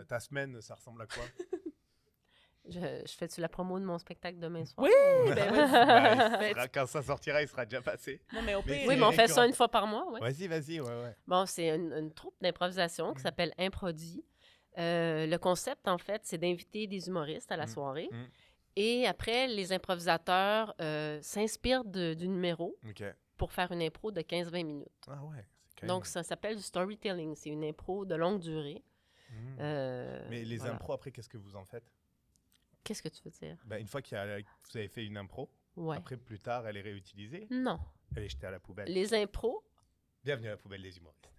ta semaine, ça ressemble à quoi? Je fais-tu la promo de mon spectacle demain soir? Oui, ben oui. Quand ça sortira, il sera déjà passé. Non, mais au pire... Oui, mais on fait ça une fois par mois, oui. Vas-y, ouais. Bon, c'est une troupe d'improvisation qui s'appelle Improdi. Le concept, en fait, c'est d'inviter des humoristes à la soirée. Et après, les improvisateurs s'inspirent du numéro pour faire une impro de 15-20 minutes. Ah ouais. Donc, ça s'appelle du storytelling. C'est une impro de longue durée. Mais les impros, après, qu'est-ce que vous en faites? Qu'est-ce que tu veux dire? Une fois que vous avez fait une impro, après, plus tard, elle est réutilisée? Non. Elle est jetée à la poubelle. Les impros... Bienvenue à la poubelle des humoristes.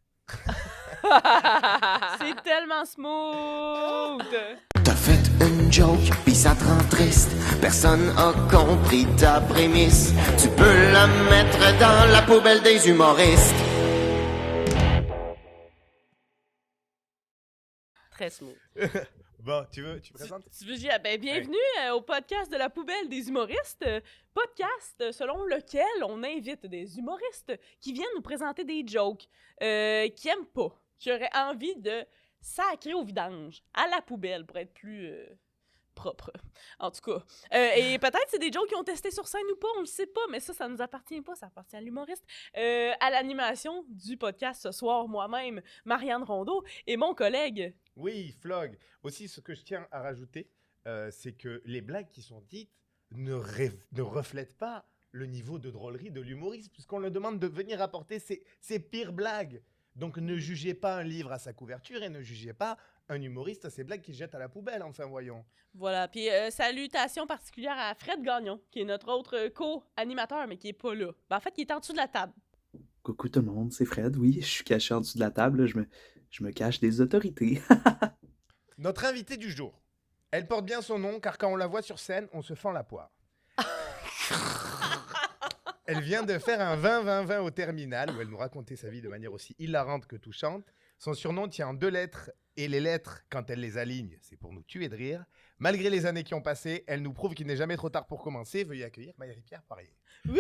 C'est tellement smooth! T'as fait une joke, pis ça te rend triste. Personne a compris ta prémisse. Tu peux la mettre dans la poubelle des humoristes. Très smooth. Bon, tu présentes? Tu veux dire, bienvenue au podcast de la poubelle des humoristes. Podcast selon lequel on invite des humoristes qui viennent nous présenter des jokes qui aiment pas, qui auraient envie de sacrer au vidange, à la poubelle pour être plus propre. En tout cas. Et peut-être c'est des jokes qui ont testé sur scène ou pas, on le sait pas, mais ça nous appartient pas, ça appartient à l'humoriste. À l'animation du podcast ce soir, moi-même, Marianne Rondeau, et mon collègue... Oui, Flog. Aussi, ce que je tiens à rajouter, c'est que les blagues qui sont dites ne reflètent pas le niveau de drôlerie de l'humoriste, puisqu'on le demande de venir apporter ses pires blagues. Donc, ne jugez pas un livre à sa couverture et ne jugez pas un humoriste à ses blagues qu'il jette à la poubelle, enfin, voyons. Voilà, puis salutations particulières à Fred Gagnon, qui est notre autre co-animateur, mais qui est pas là. En fait, il est en dessous de la table. Coucou tout le monde, c'est Fred, oui, je suis caché en dessous de la table, là, je me cache des autorités. Notre invitée du jour, elle porte bien son nom, car quand on la voit sur scène, on se fend la poire. Elle vient de faire un 20-20-20 au terminal, où elle nous racontait sa vie de manière aussi hilarante que touchante. Son surnom tient en 2 lettres, et les lettres, quand elle les aligne, c'est pour nous tuer de rire. Malgré les années qui ont passé, elle nous prouve qu'il n'est jamais trop tard pour commencer. Veuillez accueillir Marie-Pierre Poirier. Wouh!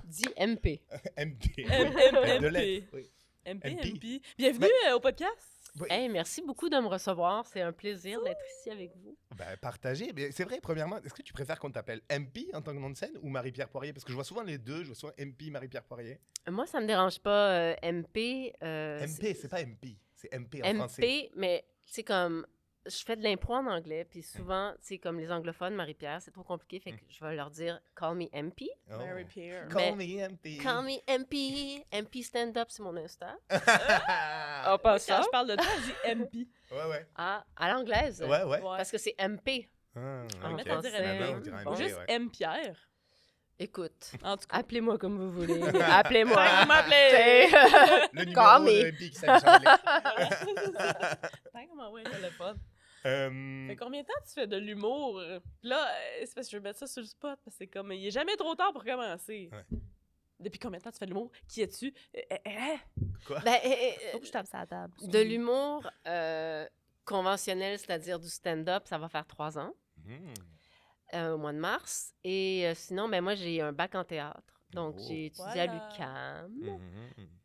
Dis MP. MP. MP. lettres. Oui. MP. Bienvenue au podcast. Oui. Hey, merci beaucoup de me recevoir. C'est un plaisir d'être ici avec vous. Partagez. Mais c'est vrai, premièrement, est-ce que tu préfères qu'on t'appelle MP en tant que nom de scène ou Marie-Pierre Poirier? Parce que je vois souvent les deux. Je vois souvent MP, Marie-Pierre Poirier. Moi, ça me dérange pas. MP. MP, c'est pas MP. C'est MP en MP, français. mais c'est comme... Je fais de l'impro en anglais, puis souvent, c'est comme les anglophones, Marie-Pierre, c'est trop compliqué, fait que je vais leur dire « Call me MP Oh. Marie-Pierre. Call me MP. ». Call me MP. MP stand-up, c'est mon Insta. En passant, je parle de toi, je dis MP. Ouais. Ah, à l'anglaise. Ouais. Parce que c'est MP. Ah, En ok. français. On dirait MP, Juste ouais. M. Pierre. Écoute, En tout cas. appelez-moi comme vous voulez. Appelez-moi. Vous m'appelez. Le Call numéro me. MP qui s'affiche Comment ouais, le téléphone. en Fait combien de temps tu fais de l'humour? Là, c'est parce que je veux mettre ça sur le spot, parce que c'est comme, il est jamais trop tard pour commencer. Ouais. Depuis combien de temps tu fais de l'humour? Qui es-tu? Quoi? Faut que je tape ça à la table. De l'humour conventionnel, c'est-à-dire du stand-up, ça va faire 3 ans, au mois de mars. Et sinon, moi, j'ai un bac en théâtre. Donc, j'ai étudié à l'UQAM.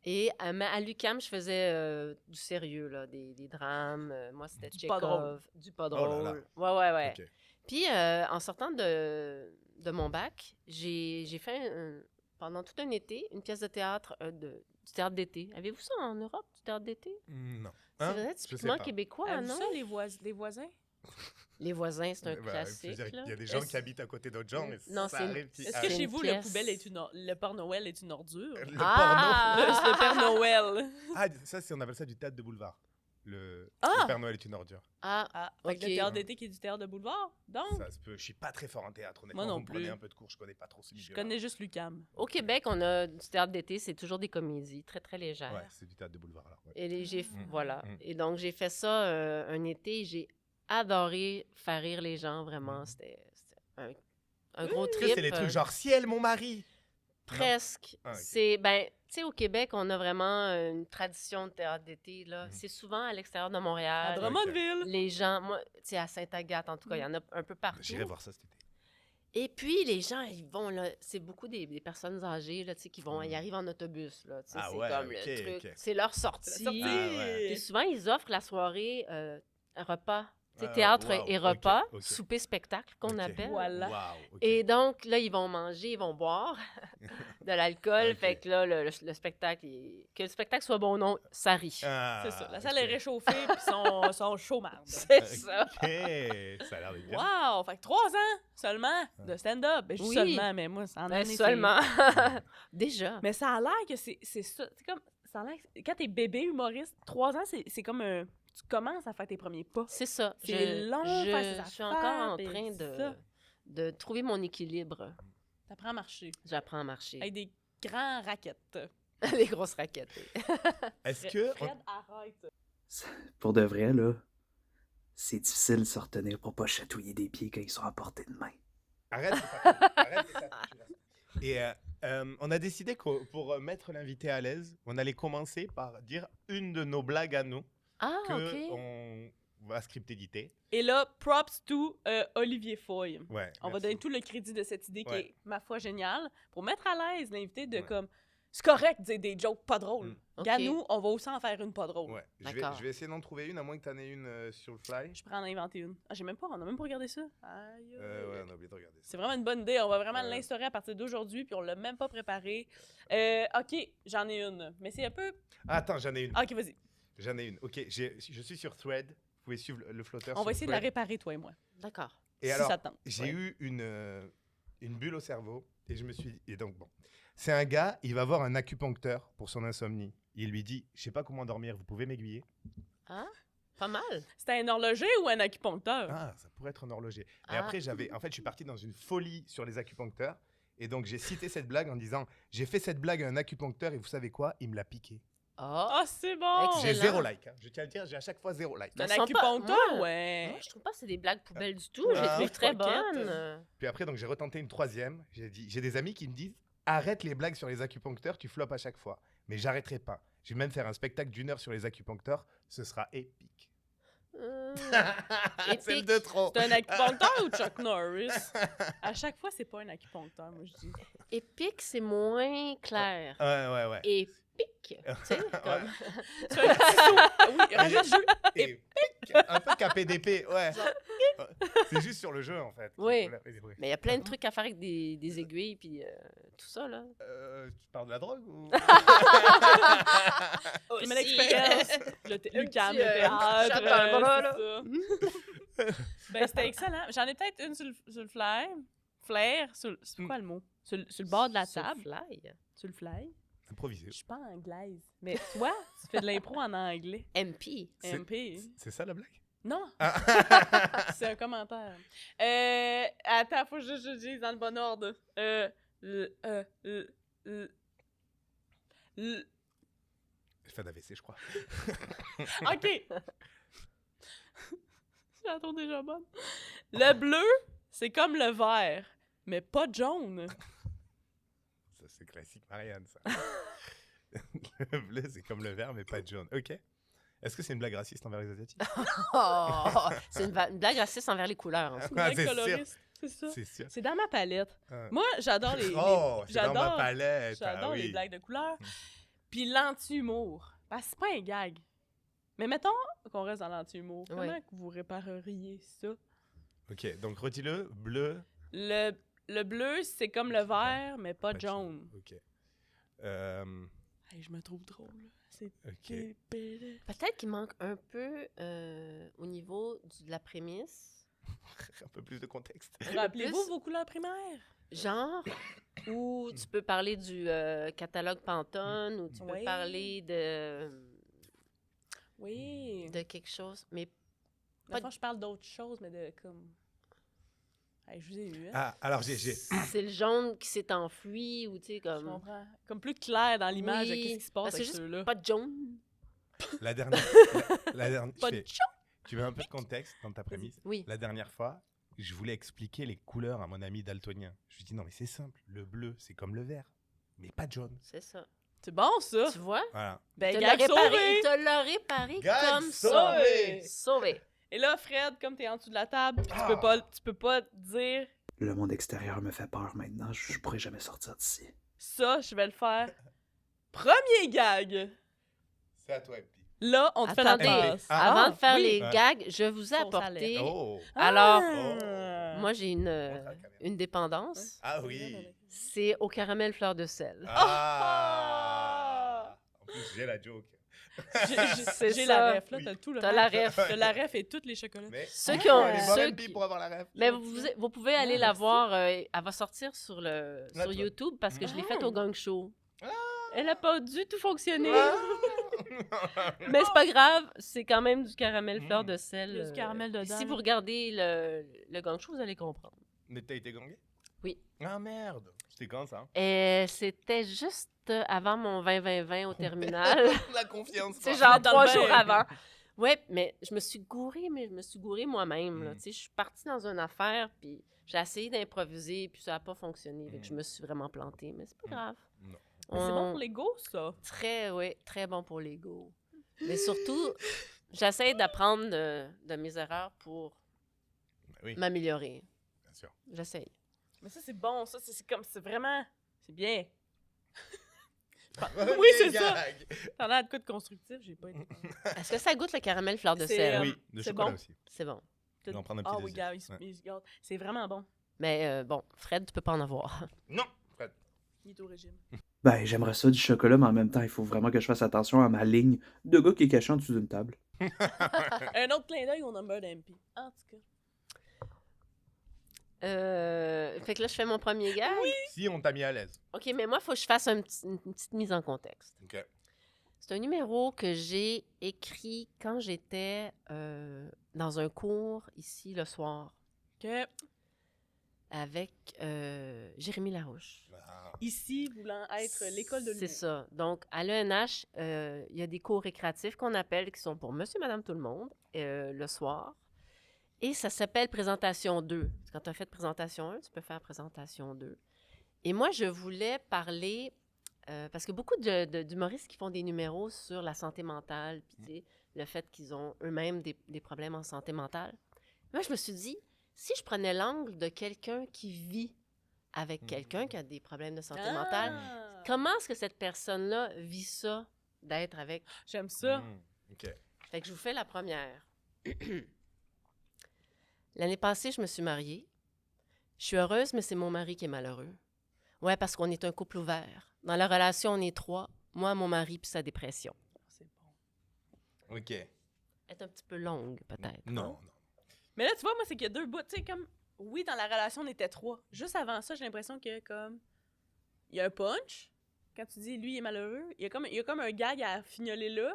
Et à l'UQAM, je faisais du sérieux, là, des drames. Moi, c'était Du pas drôle. Du pas Oh là drôle. là. Ouais. Ok. Puis, en sortant de mon bac, j'ai fait, pendant tout un été, une pièce de théâtre, du théâtre d'été. Avez-vous ça en Europe, du théâtre d'été? Non. C'est Hein? vrai, Je sais typiquement pas. québécois, Avez-vous non? ça, les voisins? Les voisins, c'est un Je veux classique. dire, là. il y a des gens Est-ce- qui habitent à côté d'autres gens. Mais Non, ça c'est une- arrive. Puis- Est-ce Ah, que c'est chez une vous, pièce. le Père Noël est une ordure? le Ah! porno. Le Père Noël. Ah, ça, on appelle ça du théâtre de boulevard. Le Ah! Père Noël est une ordure. Ah, fait que Ok. le théâtre d'été qui est du théâtre de boulevard. Donc, Ça se peut. Je suis pas très fort en théâtre, honnêtement. Moi non Vous me prenez plus. un peu de cours, je connais pas trop ce je milieu. connais juste l'UQAM. Au Québec, on a du théâtre d'été, c'est toujours des comédies très, très légères. Ouais, c'est du théâtre de boulevard alors. Ouais. Et Mm. voilà. Mm. Et donc, j'ai fait ça un été. J'ai adoré faire rire les gens, vraiment. C'était un gros Est-ce que trip. c'est les trucs genre ciel, mon mari. Presque. Ah, ok. C'est, tu sais, au Québec, on a vraiment une tradition de théâtre d'été, là. C'est souvent à l'extérieur de À Montréal. Drummondville. Les gens, moi, tu sais, à Sainte-Agathe, en tout cas, il y en a un peu partout. J'irai voir ça cet été. Et puis, les gens, ils vont, là, c'est beaucoup des personnes âgées, là, tu sais, qui vont, ils arrivent en autobus, là, tu sais, c'est comme le truc, c'est leur sortie. C'est la sortie. Ah, ouais. Puis souvent, ils offrent la soirée repas, tu sais, Ah, théâtre wow, et repas, ok. souper-spectacle qu'on Ok. appelle. Voilà. Wow, ok. Et donc, là, ils vont manger, ils vont boire de l'alcool. Ok. Fait que là, le spectacle, que le spectacle soit bon ou non, ça rit. Ah, C'est ça. La salle ok. est réchauffée, puis sont chauds marde. C'est ça. Ok, ça a l'air d'être bien. Wow! Fait que 3 ans seulement de stand-up. Ben, je dis Oui. seulement, mais moi, c'est en Ben, année, c'est- seulement. Déjà. Mais ça a l'air que c'est ça. C'est comme. Ça a l'air que quand t'es bébé humoriste, 3 ans, c'est comme un. Tu commences à faire tes premiers pas. C'est ça. C'est long, faire ses Je suis affaires, encore en puis train ça. de trouver mon équilibre. T'apprends à marcher. J'apprends à marcher. Avec des grands raquettes. Les grosses raquettes. oui. Est-ce que... Fred, arrête. Pour de vrai, là, c'est difficile de se retenir pour pas chatouiller des pieds quand ils sont à portée de main. Arrête, c'est pas cool. Arrête, c'est ça. Et on a décidé que pour mettre l'invité à l'aise, on allait commencer par dire une de nos blagues à nous Ah, que OK. on va script éditer. Et là, props to Olivier Foy. Ouais. On va merci. donner tout le crédit de cette idée qui Ouais. est, ma foi, géniale, pour mettre à l'aise l'invité de Ouais. comme. C'est correct de dire des jokes pas drôles. Mm. OK. Ganou, on va aussi en faire une pas drôle. Ouais. D'accord. Je vais essayer d'en trouver une, à moins que tu en aies une sur le fly. Je pourrais en inventer une. Ah, on a même pas regardé ça. Aïe, aïe. Ouais, on a oublié de regarder ça. C'est vraiment une bonne idée. On va vraiment Ouais. l'instaurer à partir d'aujourd'hui, puis on l'a même pas préparé. OK, j'en ai une. Mais c'est un peu. Ah, attends, j'en ai une. OK, vas-y. J'en ai une. Ok, je suis sur Thread. Vous pouvez suivre le flotteur. On sur va essayer de la Thread. réparer, toi et moi. D'accord. Et si alors, ça te tente. j'ai Ouais. eu une bulle au cerveau et je me suis dit, et donc bon, c'est un gars, il va voir un acupuncteur pour son insomnie. Il lui dit, je sais pas comment dormir, vous pouvez m'aiguiller? Ah, pas mal. C'était un horloger ou un acupuncteur? Ah, ça pourrait être un horloger. Et Ah. après, en fait, je suis parti dans une folie sur les acupuncteurs et donc j'ai cité cette blague en disant, j'ai fait cette blague à un acupuncteur et vous savez quoi? Il me l'a piqué. Ah. Ah, c'est bon! Excellent. J'ai 0 like. Hein. Je tiens à le dire, j'ai à chaque fois 0 like. Un Elles sont pas- acupuncteur, moi, ouais. Moi, je trouve pas que c'est des blagues poubelles du tout. Ah, Je les trouve très coquette. bonnes. Puis après, donc j'ai retenté une troisième. J'ai dit, j'ai des amis qui me disent, arrête les blagues sur les acupuncteurs, tu floppes à chaque fois. Mais j'arrêterai pas. Je vais même faire un spectacle d'1 heure sur les acupuncteurs. Ce sera épique. C'est le Épique. de trop. C'est un acupuncteur ou Chuck Norris? À chaque fois, c'est pas un acupuncteur, moi, je dis. Épique, c'est moins clair. Ouais. Épique. Tu sais, comme... C'est un petit saut. Ah oui, rajoute jeu. Épique. Un peu KPDP, ouais. C'est juste sur le jeu, en fait. Oui. Voilà. Mais il y a plein de trucs à faire avec des aiguilles puis tout ça, là. Tu parles de la drogue ou... Tu mets l'expérience. L'UQAM, le théâtre. chape dans le bras, là. c'est ça. Ben, c'était excellent. J'en ai peut-être une sur le flair. Flair, c'est quoi le mot? Sur le bord de la Sur table. Fly. Sur le fly. Improvisé. Je suis pas anglaise. Mais toi, tu fais de l'impro en anglais. MP. C'est- MP. C'est ça la blague? Non, Ah. c'est un commentaire. Attends, faut que je dise dans le bon ordre. Je fais d'AVC, je crois. OK. J'ai la tour déjà bonne. Le bleu, c'est comme le vert, mais pas de jaune. Ça, c'est classique, Marianne, ça. Le bleu, c'est comme le vert, mais pas de jaune. Ok. Est-ce que c'est une blague raciste envers les Asiatiques? Oh, c'est une blague raciste envers les couleurs. en fait. Ah, Blague c'est sûr. coloriste, c'est ça. C'est sûr. C'est dans ma palette. Ah. Moi, j'adore les Oh, c'est dans ma j'adore- palette. j'adore ah, les oui. blagues de couleurs. Puis l'anti-humour. Parce que c'est pas un gag. Mais mettons qu'on reste dans l'anti-humour. Oui. Comment que vous répareriez ça? Ok, donc redis-le. Bleu. Le bleu, c'est comme le vert, mais pas de jaune. Ok. Hey, je me trouve drôle. Là. C'est Ok. débile. Peut-être qu'il manque un peu au niveau de la prémisse. Un peu plus de contexte. Rappelez-vous vos couleurs primaires? Genre, où tu peux parler du catalogue Pantone, ou tu peux Oui. parler Oui. de quelque chose. Mais Dans le fond, je parle d'autre chose, mais de comme... Hey, je vous ai eu, hein? Ah, alors j'ai. c'est le jaune qui s'est enfui, ou tu sais, Je comme... comprends. Comme plus clair dans l'image de Oui. qu'est-ce qui se passe Parce que avec c'est juste ceux-là. pas de jaune. La dernière. la dernière. Pas de Tu veux un peu de contexte dans ta prémisse? Oui. La dernière fois, je voulais expliquer les couleurs à mon ami daltonien. Je lui dis non, mais c'est simple. Le bleu, c'est comme le vert, mais pas de jaune. C'est ça. C'est bon, ça? Tu vois? Voilà. Ben, Il te gag l'a réparé, sauvé! il te l'a réparé Gag comme ça. sauvé! Sauvé. Et là, Fred, comme t'es en dessous de la table, puis Ah. tu peux pas dire Le monde extérieur me fait peur maintenant. Je pourrais jamais sortir d'ici. Ça, je vais le faire. Premier gag. C'est à toi, MP. Là, on te fait la Attendez, tasse. avant de faire oui. les Ouais. gags, je vous ai Sauce à apporté... lait. Oh! Alors, Ah. moi, j'ai Montre à la caméra. une dépendance. Ah oui! C'est au caramel fleur de sel. Ah! En plus, j'ai la joke. C'est J'ai ça. la ref, là, Oui. t'as tout le T'as la ref. ref. T'as la ref et tous les chocolats. Mais Ceux qui ont... allez voir ceux MP qui- pour avoir la ref. Mais vous pouvez aller la merci. voir. Elle va sortir sur toi. YouTube parce que je l'ai Ah. faite au gang show. Ah. Elle a pas du tout fonctionné. Ah! Mais c'est pas grave, c'est quand même du caramel fleur Mm. de sel. Il y a du caramel Puis dedans, Si là. vous regardez le gang show, vous allez comprendre. Mais t'as été gangé? Oui. Ah merde! C'était quand ça? Et c'était juste avant mon 20-20-20 au terminal. La confiance. C'est quoi. genre dans 3 le jours bain. avant. Ouais, mais je me suis gourée, moi-même. là. Mm. Tu sais, je suis partie dans une affaire, puis j'ai essayé d'improviser, puis ça n'a pas fonctionné. Fait que je Mm. me suis vraiment plantée, mais c'est pas Mm. grave. Non. Mais c'est bon pour l'ego, ça. Très bon pour l'ego. Mais surtout, j'essaie d'apprendre de mes erreurs pour Oui, m'améliorer. bien sûr. J'essaye. Mais ça, c'est bon. Ça, c'est comme... C'est vraiment... C'est bien. Oui, c'est ça. T'en as de quoi de constructif? J'ai pas été... Est-ce que ça goûte le caramel fleur de C'est, sel? Oui, de c'est chocolat bon. aussi. C'est bon. Je vais en prendre un petit Ah oui, désir. gars, Ouais. il se garde. C'est vraiment bon. Mais bon, Fred, tu peux pas en avoir. Non, Fred. Il est au régime. Ben, j'aimerais ça du chocolat, mais en même temps, il faut vraiment que je fasse attention à ma ligne de gars qui est caché en dessous d'une table. Un autre clin d'œil au number d'MP. En tout cas. Fait que là, je fais mon premier gag. Si on t'a mis à l'aise. OK, mais moi, il faut que je fasse une petite mise en contexte. Ok. C'est un numéro que j'ai écrit quand j'étais dans un cours ici le soir OK. avec Jérémy Larouche. Ah. Ici, voulant être l'école de l'humour. C'est ça. Donc, à l'ENH, il y a des cours récréatifs qu'on appelle, qui sont pour monsieur, madame, tout le monde, le soir. Et ça s'appelle présentation 2. Quand tu as fait présentation 1, tu peux faire présentation 2. Et moi, je voulais parler, parce que beaucoup d'humoristes qui font des numéros sur la santé mentale, puis tu sais, le fait qu'ils ont eux-mêmes des problèmes en santé mentale. Moi, je me suis dit, si je prenais l'angle de quelqu'un qui vit avec quelqu'un qui a des problèmes de santé mentale, comment est-ce que cette personne-là vit ça, d'être avec... J'aime ça. Ok. Fait que je vous fais la première. L'année passée, je me suis mariée. Je suis heureuse, mais c'est mon mari qui est malheureux. Ouais, parce qu'on est un couple ouvert. Dans la relation, on est 3. Moi, mon mari, puis sa dépression. C'est bon. Ok. Elle est un petit peu longue, peut-être. Non, hein? non. Mais là, tu vois, moi, c'est qu'il y a deux bouts. Tu sais, comme... Oui, dans la relation, on était 3. Juste avant ça, j'ai l'impression que, comme... Il y a un punch. Quand tu dis, lui, il est malheureux, il y a comme un gag à fignoler là.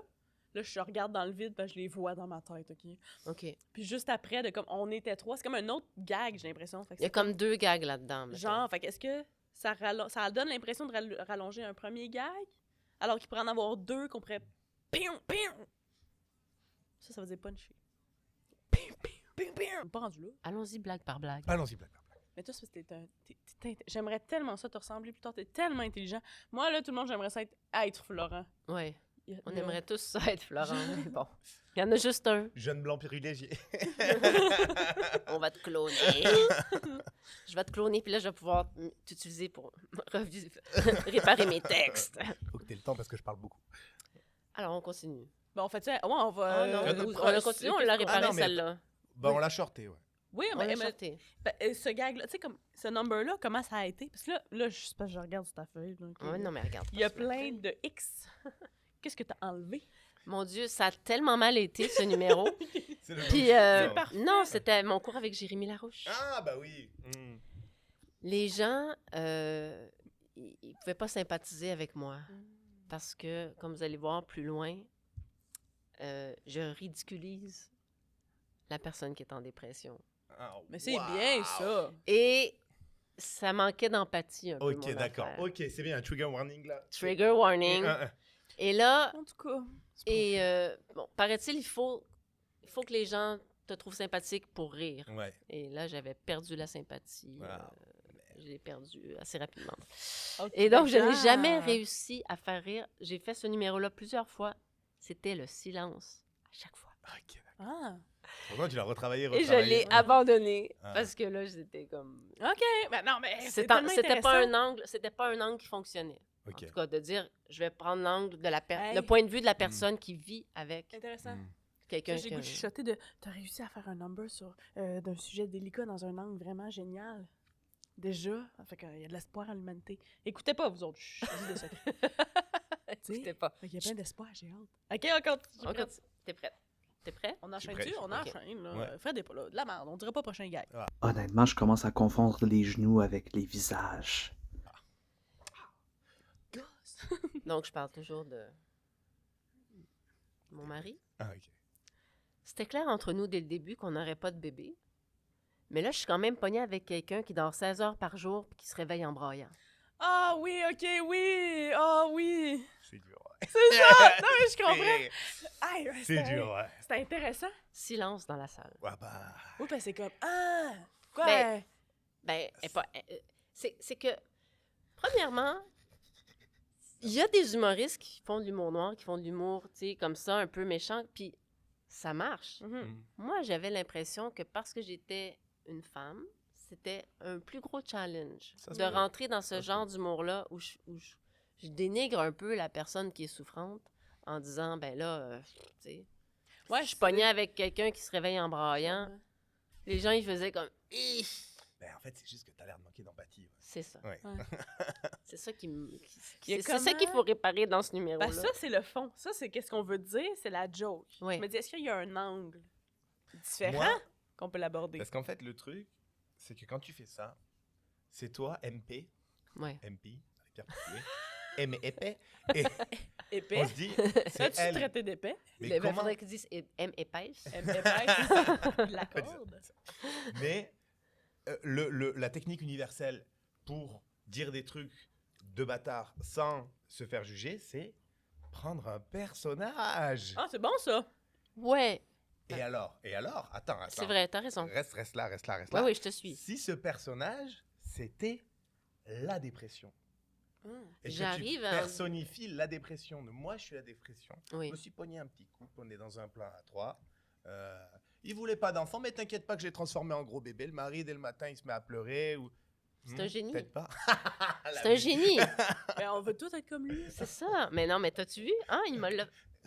Là, je regarde dans le vide parce que je les vois dans ma tête, OK? OK. Puis juste après, de comme on était 3, c'est comme un autre gag, j'ai l'impression. Fait que Il y a c'est comme 2 gags là-dedans. mettons. genre, fait que est-ce que ça donne l'impression de rallonger un premier gag, alors qu'il pourrait en avoir 2 qu'on pourrait... Pium, pium! Ça veut dire puncher. Pium, pium, pium, pium! Pas rendu là. Allons-y blague par blague. Allons-y, blague. Mais toi, c'est parce que j'aimerais tellement ça te ressembler plus tard. T'es tellement intelligent. Moi, là, tout le monde, j'aimerais ça être Florent. Oui. On Là. aimerait tous ça être Florent, mais bon. Il y en a juste un. Jeune blanc privilégié. On va te cloner. Je vais te cloner, puis là, je vais pouvoir t'utiliser pour réparer mes textes. Faut que t'aies le temps parce que je parle beaucoup. Alors, on continue. Bon, en fait, ouais, on va... Ah non, on a continué, on l'a réparé non, mais celle-là. Bah, on l'a shorté, ouais. Oui, On l'a mais sorti. ce gag-là, tu sais, comme ce number-là, comment ça a été? Parce que là je sais pas, je regarde sur ta feuille. Donc, Ouais, non, mais regarde. il y a plein de X. Qu'est-ce que t'as enlevé? Mon Dieu, ça a tellement mal été, ce numéro. C'est le Puis, nom. parfait. non, c'était mon cours avec Jérémy Larouche. Ah, bah oui. Les gens, ils pouvaient pas sympathiser avec moi. Parce que, comme vous allez voir plus loin, je ridiculise la personne qui est en dépression. Ah, Mais c'est wow. bien, ça. Et ça manquait d'empathie un peu, Ok, mon d'accord. affaire. Ok, c'est bien, un trigger warning là. Trigger warning. Et là, En tout cas. bon, paraît-il, il faut que les gens te trouvent sympathique pour rire. Ouais. Et là, j'avais perdu la sympathie. Wow. Je l'ai perdu assez rapidement. Ok, Et donc, je n'ai d'accord. jamais réussi à faire rire. J'ai fait ce numéro-là plusieurs fois. C'était le silence à chaque fois. Ok. Ah. Pourtant, tu l'as retravaillé, Et je l'ai abandonné Ah. parce que là, j'étais comme... OK. Ben non, mais c'est C'était tellement c'était pas intéressant. un angle qui fonctionnait. Ok. En tout cas, de dire, je vais prendre l'angle de Hey. le point de vue de la personne qui vit avec Intéressant. quelqu'un J'ai qui... goût de chuchoter de... T'as réussi à faire un number sur d'un sujet délicat dans un angle vraiment génial. Déjà. Fait qu'il y a de l'espoir à l'humanité. Écoutez pas, vous autres. Chut, je dis des secrets. Écoutez pas. Fait qu'il y a plein d'espoir, j'ai hâte. OK, on continue. On continue. T'es prête? T'es prêt? On Je suis enchaîne-tu? prêt, On je suis enchaîne, là. Ouais. Fred est pas là. De la merde. On dirait pas prochain gag. Honnêtement, je commence à confondre les genoux avec les visages. Donc, je parle toujours de mon mari. Ah, ok. C'était clair entre nous dès le début qu'on n'aurait pas de bébé. Mais là, je suis quand même pognée avec quelqu'un qui dort 16 heures par jour et qui se réveille en braillant. Ah oui, OK, oui. Ah oui. C'est dur, ouais. C'est ça. Non, mais je comprends. Aïe, ouais, C'est dur, ouais. C'était intéressant. Silence dans la salle. Ouais, bah... Oui, parce que c'est comme... Ah! Quoi? Ben, Ben, c'est que, premièrement, il y a des humoristes qui font de l'humour noir, qui font de l'humour, tu sais, comme ça, un peu méchant, puis ça marche. Mhm. Moi, j'avais l'impression que parce que j'étais une femme, c'était un plus gros challenge Ça se de peut. rentrer dans ce Ça se genre peut. d'humour-là où je dénigre un peu la personne qui est souffrante en disant, ben là, tu sais, Ouais, je suis pognée avec quelqu'un qui se réveille en braillant. Les gens, ils faisaient comme, Ih! Ben, en fait, c'est juste que t'as l'air de manquer d'empathie. Ouais. C'est ça. Ouais. C'est ça qui me. Il y a C'est ça comment- qu'il faut réparer dans ce numéro-là. Ben ça, c'est le fond. Ça, c'est qu'est-ce qu'on veut dire, c'est la joke. Oui. Je me dis, est-ce qu'il y a un angle différent Moi, qu'on peut l'aborder? parce qu'en fait, le truc, c'est que quand tu fais ça, c'est toi, MP, Ouais. MP, avec Pierre Poulet, M épais, et Épais? on se dit, c'est As-tu elle. traité d'épais? Mais Il comment... faudrait qu'ils disent M épaisse. Épais? La corde? Mais la technique universelle pour dire des trucs de bâtard sans se faire juger, c'est prendre un personnage. Ah, c'est bon, ça! Ouais, Et alors, attends. c'est vrai, t'as raison. Reste là. Oui, oui, je te suis. Si ce personnage, c'était la dépression. Et que J'arrive tu à- personnifies la dépression. Moi, je suis la dépression. Oui. Je me suis pogné un petit couple, on est dans un plan à 3. Il voulait pas d'enfant, mais t'inquiète pas que je l'ai transformé en gros bébé. Le mari, dès le matin, il se met à pleurer. Ou... C'est un génie. Peut-être pas. C'est un génie. Ben, on veut tous être comme lui. C'est ça. Mais non, mais t'as-tu vu? Ah, il m'a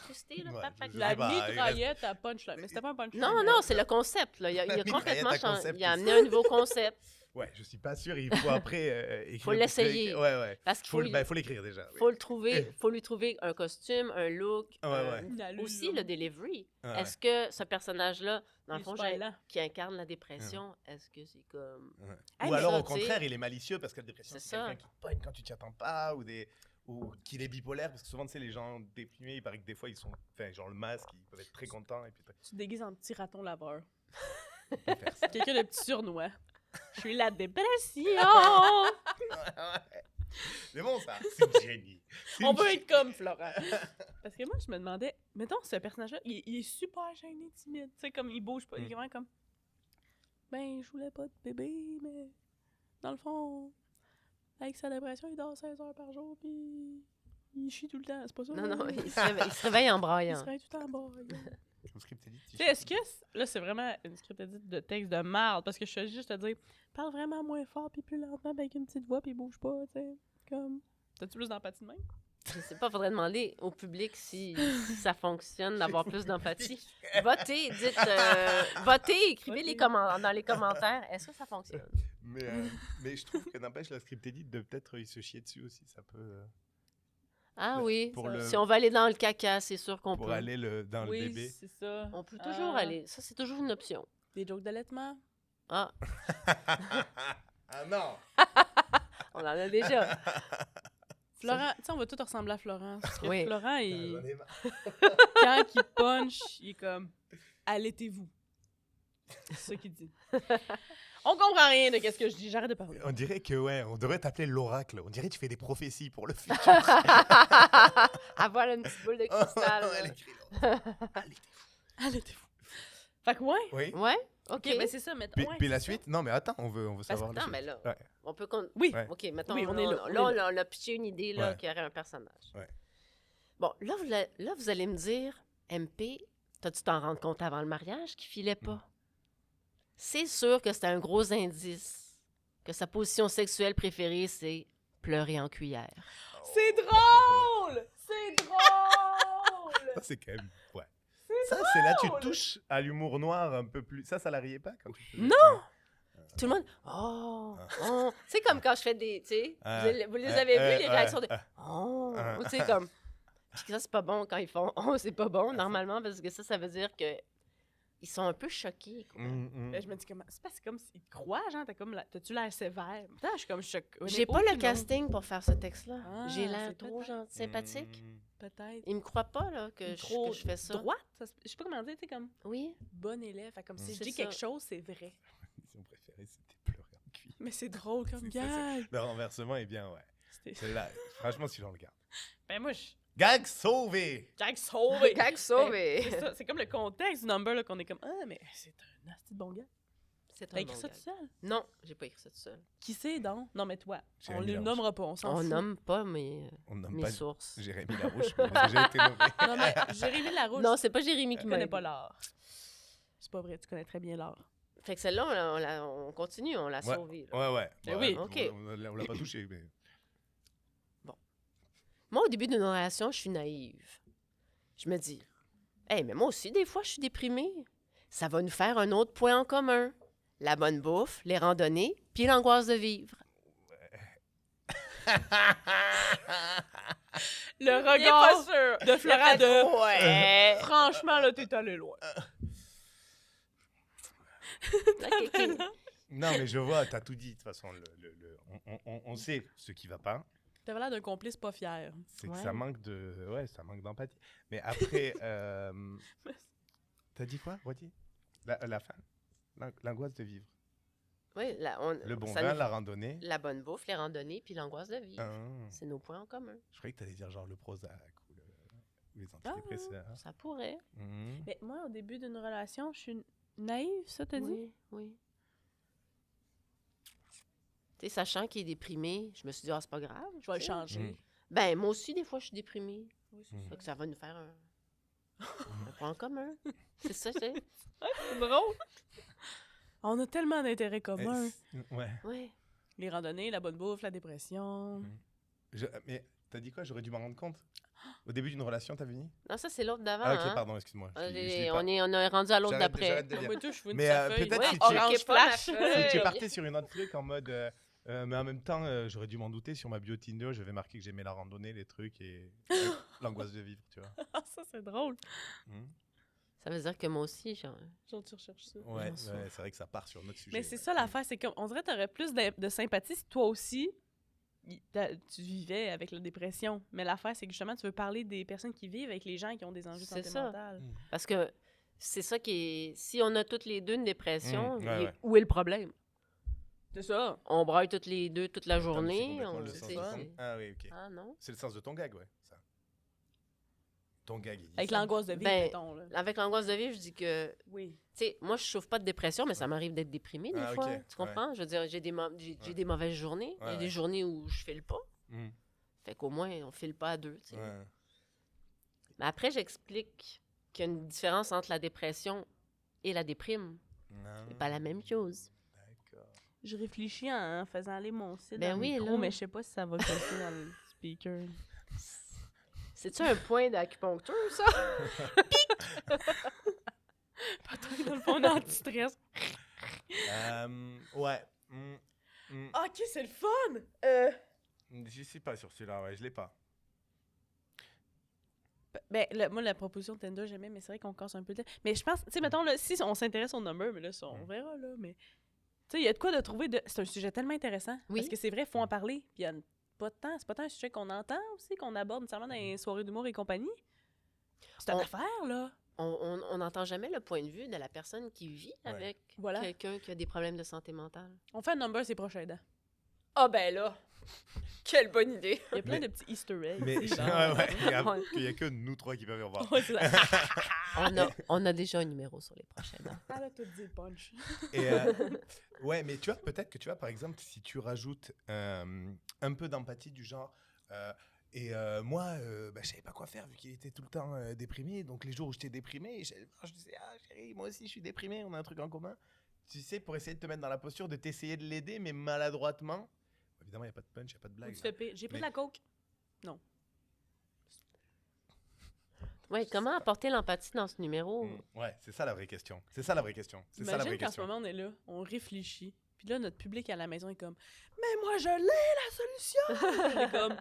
twisté, là, Ouais, papa. je La sais pas, il mitraillette à punchline. Mais c'était pas un punchline. Non, non, c'est le concept, là. Il a mitraillette complètement à changé. concept Il a aussi. amené un nouveau concept. Ouais, je suis pas sûr. Il faut après. écrire Faut pour l'essayer. créer- Ouais. Parce qu'il Faut l'écrire déjà. oui. faut le trouver, faut lui trouver un costume, un look. Ouais. Une allure. Aussi le delivery. Ouais. Est-ce que ce personnage-là, dans Il le est fond, super lent. qui incarne la dépression, est-ce que c'est comme... Ouais. Hey, Ou mais alors, ça, au tu sais- contraire, il est malicieux parce que la dépression, C'est c'est quelqu'un ça. qui te pogne quand tu t'y attends pas, ou qu'il est bipolaire, parce que souvent, tu sais, les gens déprimés, il paraît que des fois, ils sont, enfin, genre le masque, ils peuvent être très contents, et puis Tu te déguises en petit raton laveur. tu peux faire ça. Quelqu'un de petit surnois. Je suis la dépression! C'est bon, ça, c'est une génie. C'est On une veut génie. être comme Florent. Parce que moi, je me demandais, mettons, ce personnage-là, il est super gêné, timide. Tu sais, comme il bouge pas. Il est vraiment comme. Ben, je voulais pas de bébé, mais. Dans le fond, avec sa dépression, il dort 16 heures par jour, puis. Il chie tout le temps, c'est pas ça? Non, non, là? il se réveille en Il braillant. se réveille tout le temps en bas. Au script, c'est dit, Tu sais, est-ce que. Là, c'est vraiment une script édite de texte de merde, parce que je suis juste te dire, parle vraiment moins fort, puis plus lentement, avec une petite voix, puis bouge pas, tu sais. Comme. T'as-tu plus d'empathie de même? Je sais pas, faudrait demander au public si ça fonctionne d'avoir plus d'empathie. Votez, dites, votez, écrivez Votez. dans les commentaires. Est-ce que ça fonctionne? Mais je trouve que n'empêche la script edit de peut-être il se chier dessus aussi, ça peut Ah Ouais, oui, pour le- si on va aller dans le caca, c'est sûr qu'on pour peut. aller dans le Oui, bébé. c'est ça. On peut toujours Ah. aller. Ça, c'est toujours une option. Des jokes d'allaitement? Ah, Ah non. on en a déjà. Florent, tu sais, on va tous ressembler à Florent. Parce que Oui. Florent, J'en ai marre. quand il punch, il est comme « Allaitez-vous ». C'est ça qu'il dit. On comprend rien de qu'est-ce que je dis, j'arrête de parler. On dirait que ouais, on devrait t'appeler l'oracle. On dirait que tu fais des prophéties pour le futur. Avoir une petite boule de cristal. Elle là. écrit là. Allez. Allaitez-vous. Fait que ouais. Oui. Ouais, OK. OK, ben c'est ça. Mais, Puis, ouais, puis la c'est ça. suite? Non, mais attends, on veut Parce savoir que, la non, suite. mais là, Ouais. on peut... Oui. Ouais. OK, mettons, Oui, on est là, on est là, on a pitché une idée là, Ouais. qu'il y aurait un personnage. Ouais. Bon, là, vous allez me dire, MP, T'as-tu t'en rendre compte avant le mariage qu'il filait pas? C'est sûr que c'est un gros indice que sa position sexuelle préférée, c'est pleurer en cuillère. C'est drôle! C'est drôle! Ça, c'est quand même... Ouais. C'est Ça, c'est là, tu drôle! touches à l'humour noir un peu plus... Ça la riait pas quand tu faisais Non! ça? Tout le monde, oh. C'est comme quand je fais des, tu sais, vous les avez vus, les ouais, réactions de, oh. Ou tu sais, comme, ça, c'est pas bon quand ils font, oh, c'est pas bon, normalement, parce que ça veut dire que ils sont un peu choqués, quoi. Là, je me dis, c'est comme s'ils croient, genre, t'as-tu l'air sévère? Putain, je suis comme choquée. J'ai pas le casting pour faire ce texte-là. Ah, J'ai l'air c'est trop peut-être. gentil, sympathique. Peut-être. Ils me croient pas, là, que je fais ça. Droite? Je sais pas comment dire, tu sais, comme Oui. bon élève. Fait comme si je C'est dis ça. quelque chose, c'est vrai. L'émission préférée, c'était pleurer en cuillère. Mais c'est drôle comme C'est ça, gag. Le renversement est bien, ouais. Celle-là, franchement, si j'en le garde. Ben moi, Gag sauvé! gag sauvé. Gag sauvé. C'est ça, c'est comme le contexte du number, là, qu'on est comme, ah, mais c'est un assez bon gars. C'est T'as un écrit bon ça gag. tout seul? Non, j'ai pas écrit ça tout seul. Qui c'est donc? Non, mais toi, on Jérémy le Larouche. nommera pas, on s'en On fout. nomme pas mes On nomme mes pas sources. Jérémy Larouche, mais il a déjà été nommé. Non, mais Jérémy Larouche, Non, c'est pas Jérémy tu qui m'a connais aidé. pas l'art. C'est pas vrai, tu connais très bien l'art. Fait que celle-là, on continue, on l'a sauvée. là. Ouais. Ben Ouais, oui. OK. On l'a pas touché, mais... Moi, au début d'une relation, je suis naïve. Je me dis, hey, mais moi aussi, des fois, je suis déprimée. Ça va nous faire un autre point en commun. La bonne bouffe, les randonnées, puis l'angoisse de vivre. Le regard sûr. de Flora de... Ouais. Franchement, là, t'es allé loin. Non, mais je vois, t'as tout dit, de toute façon. On sait ce qui va pas. T'avais l'air d'un complice pas fier. C'est que Ouais. ça manque de... Ouais, ça manque d'empathie. Mais après, t'as dit quoi, Redis? La fin? L'angoisse de vivre. Oui, Le bon ça vin, nous- la randonnée. la bonne bouffe, les randonnées, puis l'angoisse de vivre. Ah. C'est nos points en commun. Je croyais que t'allais dire genre le Prozac ou les antidépresseurs. Ça pourrait. Mhm. Mais moi, au début d'une relation, je suis naïve, ça, t'as dit? Oui, oui. Tu sais, sachant qu'il est déprimé, je me suis dit, ah, c'est pas grave. Je vais le tu sais. changer. Mm. Ben, moi aussi, des fois, je suis déprimée. Oui, c'est Mm. Fait que ça va nous faire un point en commun. C'est ça, c'est. C'est drôle. On a tellement d'intérêts communs. Ouais. Oui. Les randonnées, la bonne bouffe, la dépression. Mais t'as dit quoi? J'aurais dû m'en rendre compte. Au début d'une relation, t'avais dit? Non, ça, c'est l'autre d'avant. Ah, ok, hein. pardon, excuse-moi. Je l'ai Allez, pas. on est rendu à l'autre J'arrête- d'après. j'arrête de Ah, lire. moi, tout, je fous une Mais, petite feuille. peut-être Ouais, si tu- orange Orange flash. flash. Si tu partais sur une autre truc en mode. Mais en même temps, j'aurais dû m'en douter. Sur ma bio Tinder, j'avais marqué que j'aimais la randonnée, les trucs et l'angoisse de vivre, tu vois. Ah, ça, c'est drôle. Mhm. Ça veut dire que moi aussi, genre. Genre, tu recherches ça. Ouais, Bien sûr. c'est vrai que ça part sur notre sujet. Mais c'est ça l'affaire, c'est comme, on dirait que t'aurais plus de sympathie si toi aussi, tu vivais avec la dépression. Mais l'affaire, c'est que justement, tu veux parler des personnes qui vivent avec les gens qui ont des enjeux de C'est santé ça. mentale. Parce que c'est ça qui est. Si on a toutes les deux une dépression, ouais. où est le problème? C'est ça. On braille toutes les deux toute la Attends, mais c'est journée. complètement on- le c'est- sens de ton- c'est- Ah oui, ok. Ah non? C'est le sens de ton gag, ouais. Ça. Ton gag, il dit Avec ça. l'angoisse de vivre, Ben, mettons. Là. Avec l'angoisse de vivre, je dis que. Oui. Tu sais, moi, je souffre pas de dépression, mais ça m'arrive d'être déprimée des Ah, fois. ok, Tu comprends? Je veux dire, j'ai Ouais. des mauvaises journées. Il y a Ouais, des ouais. journées où je file pas. Mhm. Fait qu'au moins, on file pas à deux. Tu sais. Ouais. Mais après, j'explique qu'il y a une différence entre la dépression et la déprime. C'est pas la même chose. D'accord. Je réfléchis en faisant aller mon cil Ben dans oui, le micro, là. mais je sais pas si ça va passer dans le speaker. C'est-tu un point d'acupuncture, ça? Pas trop dans le fond d'anti-stress. Ouais. Ok, c'est le fun! Je suis pas sur celui-là, ouais, je l'ai pas. Ben, moi, la proposition de Tinder, j'aimais, mais c'est vrai qu'on casse un peu le temps. Mais je pense, tu sais, mettons, là, si on s'intéresse au number, mais là, ça, on verra, là, mais... Tu sais, il y a de quoi de trouver de... C'est un sujet tellement intéressant. Oui. Parce que c'est vrai, il faut en parler. Puis il y a pas de temps. C'est pas tant un sujet qu'on entend aussi, qu'on aborde nécessairement dans les soirées d'humour et compagnie. C'est une On- affaire, là. On n'entend jamais le point de vue de la personne qui vit Ouais. avec Voilà. quelqu'un qui a des problèmes de santé mentale. On fait un number ces prochains dents. Ah ben là! Quelle bonne idée! Il y a plein Mais- de petits easter eggs. Mais tu sais, ouais, genre. ouais, il y a que nous trois qui peuvent y voir. Ouais, c'est ça. On a déjà un numéro sur les prochaines. hein. Elle a tout dit, punch. Et ouais, mais tu vois, peut-être que tu vois, par exemple, si tu rajoutes un peu d'empathie du genre, Et moi, je savais pas quoi faire vu qu'il était tout le temps déprimé. Donc les jours où j'étais déprimé, je disais « Ah chérie, moi aussi je suis déprimé, on a un truc en commun. » Tu sais, pour essayer de te mettre dans la posture de t'essayer de l'aider, mais maladroitement. Évidemment, il n'y a pas de punch, il n'y a pas de blague. Tu fais pire. J'ai pris de la coke. Non. Oui, comment apporter l'empathie dans ce numéro? Ouais, c'est ça la vraie question. C'est ça la vraie question. Imagine qu'en ce moment, on est là, on réfléchit. Puis là, notre public à la maison est comme « Mais moi, je l'ai, la solution! » On est comme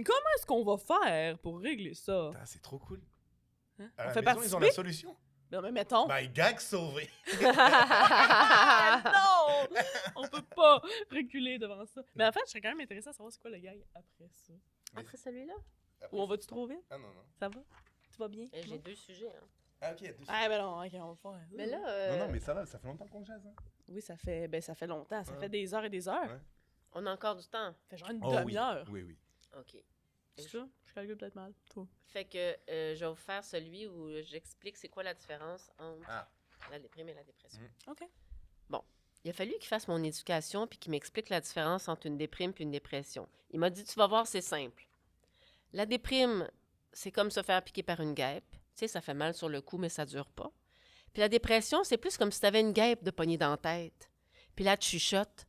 « Comment est-ce qu'on va faire pour régler ça? Putain, c'est trop cool. Hein? À On la fait maison, ils ont la participer? solution. Non, mais mettons... Bah, gag sauvé. Ah, non! On peut pas reculer devant ça. Mais en fait, je serais quand même intéressée à savoir c'est quoi le gag après ça. Après celui-là? Ou on va-tu trop vite? Ah non, non. Ça va? Tu vas bien? J'ai 2 sujets. Hein. Ah, ok, Ah, ben non, ok, on va faire. Mais là... Non, non, mais ça va, ça fait longtemps qu'on jase. Hein. Oui, ça fait longtemps. Ça Ouais. fait des heures et des heures. Ouais. On a encore du temps. Ça fait genre une Oh, demi-heure. Oui, oui. OK. C'est ça? Je calcule peut-être mal. Toi. Fait que je vais vous faire celui où j'explique c'est quoi la différence entre la déprime et la dépression. OK. Il a fallu qu'il fasse mon éducation puis qu'il m'explique la différence entre une déprime puis une dépression. Il m'a dit, tu vas voir, c'est simple. La déprime, c'est comme se faire piquer par une guêpe. Tu sais, ça fait mal sur le coup, mais ça dure pas. Puis la dépression, c'est plus comme si tu avais une guêpe de poignée dans la tête. Puis là, tu chuchotes.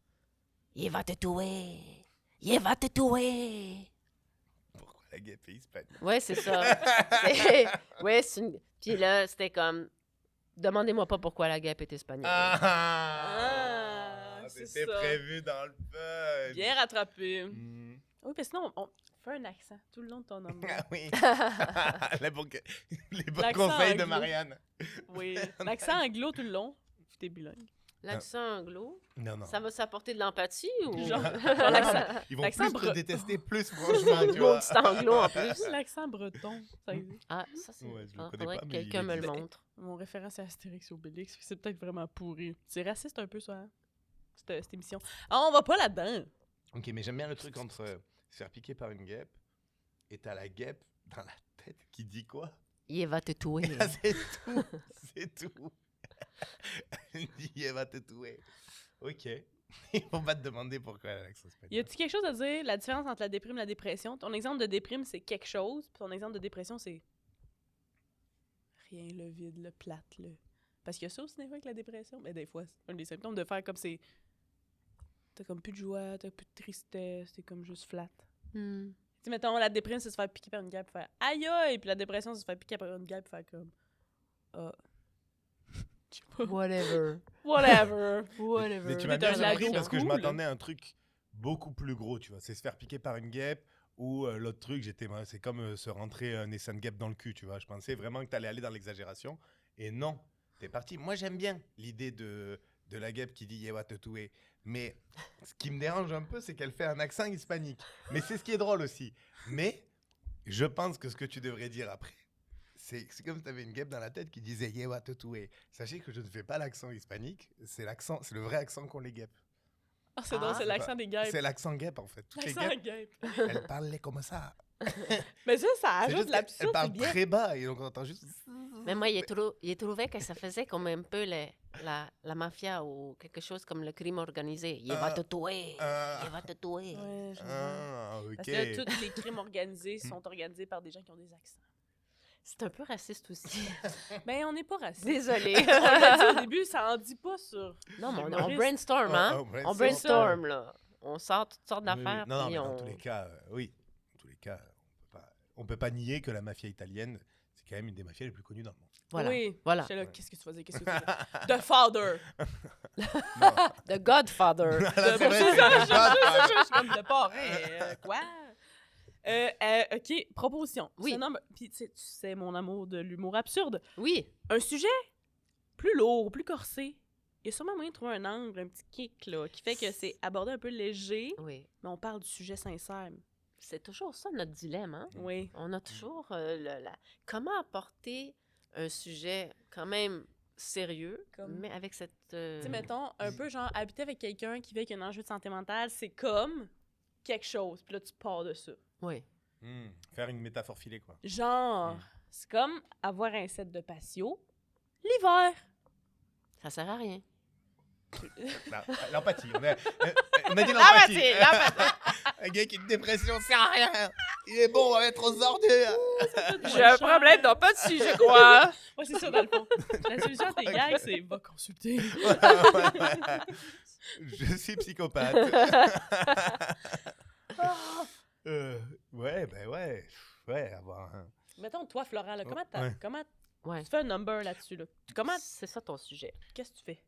« Il va te tuer! Il va te tuer! » Pourquoi la guêpe est hispanique? Ouais, c'est ça. Ouais, c'est une... Puis là, c'était comme... Demandez-moi pas pourquoi la guêpe est espagnole. Ah, c'est c'était ça. prévu dans le punch. Bien rattrapé. Mm. Oui, parce que sinon, on fait un accent tout le long de ton nom. Ah oui. les bons L'accent conseils de anglo. Marianne. Oui. L'accent anglo tout le long. Puis t'es bilingue. L'accent anglo, Non, non. ça va s'apporter de l'empathie ou... Genre, Non, l'accent, Ils vont l'accent plus te bre- détester, plus franchement, tu vois. Maudit anglo en plus. l'accent breton, ça existe. Ah, ça c'est... Ouais, je le connais faudrait pas, que mais il quelqu'un me le existe. montre. Mon référent, c'est Astérix et Obélix. C'est peut-être vraiment pourri. C'est raciste un peu, ça, hein? Cette émission. Ah, on va pas là-dedans. Ok, mais j'aime bien le truc entre se faire piquer par une guêpe et t'as la guêpe dans la tête qui dit quoi? Il va te tuer. Ah, c'est tout. C'est tout. Elle dit, elle va te tuer. Ok. Ils vont pas te demander pourquoi l'accent espagnol. Y a-t-il quelque chose à dire, la différence entre la déprime et la dépression? Ton exemple de déprime, c'est quelque chose, puis ton exemple de dépression, c'est rien, le vide, le plate, le... Parce qu'il y a ça aussi des fois avec la dépression. Mais des fois, c'est un des symptômes de faire comme c'est... T'as comme plus de joie, t'as plus de tristesse, t'es comme juste flat. Hmm. Tu sais, mettons, la déprime, c'est se faire piquer par une guêpe, faire aïe aïe, puis la dépression, c'est se faire piquer par une guêpe, faire comme ah. Je sais pas. Whatever. Whatever. Whatever. Mais tu m'as Mais bien t'as la surpris gueule parce que je cool. m'attendais à un truc beaucoup plus gros, tu vois. C'est se faire piquer par une guêpe ou l'autre truc, c'est comme se rentrer un essaim de guêpe dans le cul, tu vois. Je pensais vraiment que t'allais aller dans l'exagération. Et non, t'es parti. Moi, j'aime bien l'idée de la guêpe qui dit « Yewa te tuer ». Mais ce qui me dérange un peu, c'est qu'elle fait un accent hispanique. Mais c'est ce qui est drôle aussi. Mais je pense que ce que tu devrais dire après, c'est comme si tu avais une guêpe dans la tête qui disait « Yewa te tuer ». Sachez que je ne fais pas l'accent hispanique. C'est le vrai accent qu'ont les guêpes. Ah, c'est drôle, c'est c'est l'accent pas- des guêpes. C'est l'accent guêpe, en fait. Toutes les L'accent guêpes, guêpe. elles parlaient comme ça. Mais ça C'est ajoute juste de l'absurde, qu'elles c'est parlent bien. très bas et donc on entend juste... Mais moi, il trouvé que ça faisait comme un peu la mafia ou quelque chose comme le crime organisé. Il va te tuer. Il va te tuer. Ouais, je vois. Ah, ok. Parce que là, tous les crimes organisés sont organisés par des gens qui ont des accents. C'est un peu raciste aussi. Ben, on n'est pas raciste. Désolée. On l'a dit au début, ça en dit pas sur... Non, mais on Humoriste. brainstorm, hein? Oh, On brainstorm, là. On sort toutes sortes Oui, d'affaires. oui. Non, puis mais on... dans tous les cas, oui. Dans tous les cas, on peut pas nier que la mafia italienne, c'est quand même une des mafias les plus connues dans le monde. Voilà. Oui, Voilà. j'étais là, qu'est-ce que tu faisais? Qu'est-ce que tu faisais? The Father! Non. The Godfather. Là, c'est Bon, vrai, c'est c'est ça, le je genre, suis comme le parrain. Quoi? OK, proposition. Oui. Puis tu sais, mon amour de l'humour absurde. Oui. Un sujet plus lourd, plus corsé. Il y a sûrement moyen de trouver un angle, un petit kick, là, qui fait que c'est abordé un peu léger, Oui. mais on parle du sujet sincère. C'est toujours ça notre dilemme, hein? Oui. On a toujours comment apporter un sujet quand même sérieux, Comme- mais avec cette... Tu sais, mettons, un peu genre, habiter avec quelqu'un qui vit avec un enjeu de santé mentale, c'est comme quelque chose. Puis là, tu pars de ça. Oui. Faire une métaphore filée, quoi. Genre, c'est comme avoir un set de patio l'hiver. Ça sert à rien. Non, l'empathie. On a dit l'empathie. L'empathie. Un gars qui a une dépression, c'est rien. Il est bon, on va mettre aux ordures. J'ai un problème d'empathie, je crois. Ouais, c'est ça, dans le fond. La solution à tes gags, c'est va consulter. Je suis psychopathe. Ouais, ben ouais. Ouais, avoir un... Mettons, toi, Florent, là, Ouais. comment Ouais. tu fais un number là-dessus? Là? Comment? C'est ça ton sujet. Qu'est-ce que tu fais?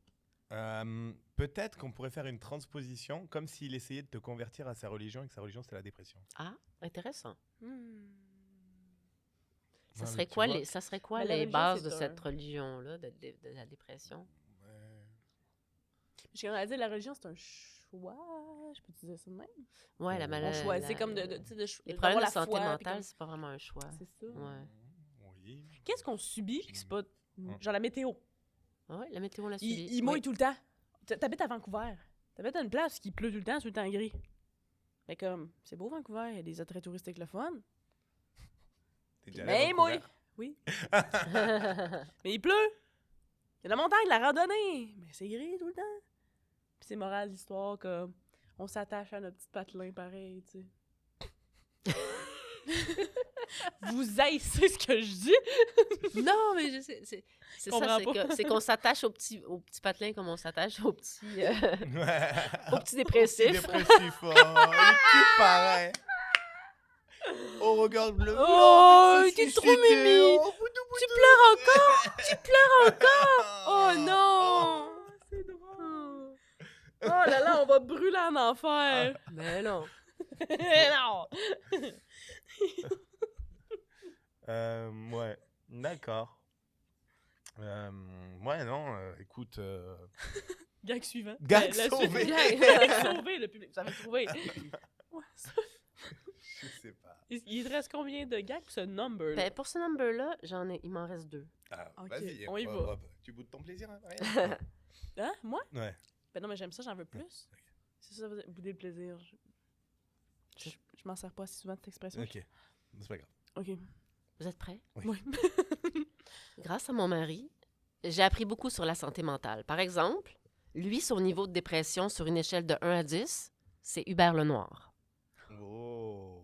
Peut-être qu'on pourrait faire une transposition comme s'il essayait de te convertir à sa religion et que sa religion c'était la dépression. Ah, intéressant. Ça Ouais, serait tu quoi vois? les, ça serait quoi Ben, la les religion, bases c'est de un- cette religion-là, de la dépression? Parce qu'on a dit la religion, c'est un choix. Je peux te dire ça de même? Ouais, la On maladie. On choisit comme tu sais, Les d'avoir problèmes de la santé foi, puis mentale, comme- c'est pas vraiment un choix. C'est ça. Ouais. Oui. Qu'est-ce qu'on subit puis que c'est pas... Genre la météo. Ah ouais, la météo, on l'a suivi. Il mouille tout le temps. T'habites à Vancouver. T'habites à une place qui pleut tout le temps, c'est tout le temps gris. Mais comme, c'est beau Vancouver, il y a des attraits touristiques le fun. T'es déjà allé à Mais il Vancouver? mouille. Oui. Mais il pleut. Il y a la montagne, la randonnée. Mais c'est gris tout le temps. Puis c'est moral l'histoire, comme, on s'attache à notre petit patelin pareil, tu sais. Vous haïssez ce que je dis? Non, mais je sais, c'est Comprends ça, pas. c'est qu'on s'attache au petit patelin comme on s'attache au petit Ouais. au petit dépressif. Dépressif. Oh, il est pareil. Oh, regarde le. Oh, il t'es s'est trop suicidé. mimi. Oh, boudou, Tu boudou. pleures encore? Tu pleures encore? Oh non! C'est drôle. Oh là là, on va brûler en enfer. Mais non. Non. Ouais, d'accord. Ouais, non, écoute. Gag suivant. Gag La sauvé. suite. Gag sauvé, le public. Vous avez trouvé. Ouais, ça. Je sais pas. Il te reste combien de gags pour ce number? Ben, pour ce number-là, il m'en reste 2. Ah, Ok, vas-y, on y va. Tu boudes ton plaisir, hein, Marianne? Hein? Moi? Ouais. Ben non, mais j'aime ça, j'en veux plus. Ok. C'est ça, bouder le plaisir. Je m'en sers pas assez souvent de cette expression. Ok, c'est pas grave. OK. Vous êtes prêts? Oui. Grâce à mon mari, j'ai appris beaucoup sur la santé mentale. Par exemple, lui, son niveau de dépression sur une échelle de 1 à 10, c'est Hubert Lenoir. Oh,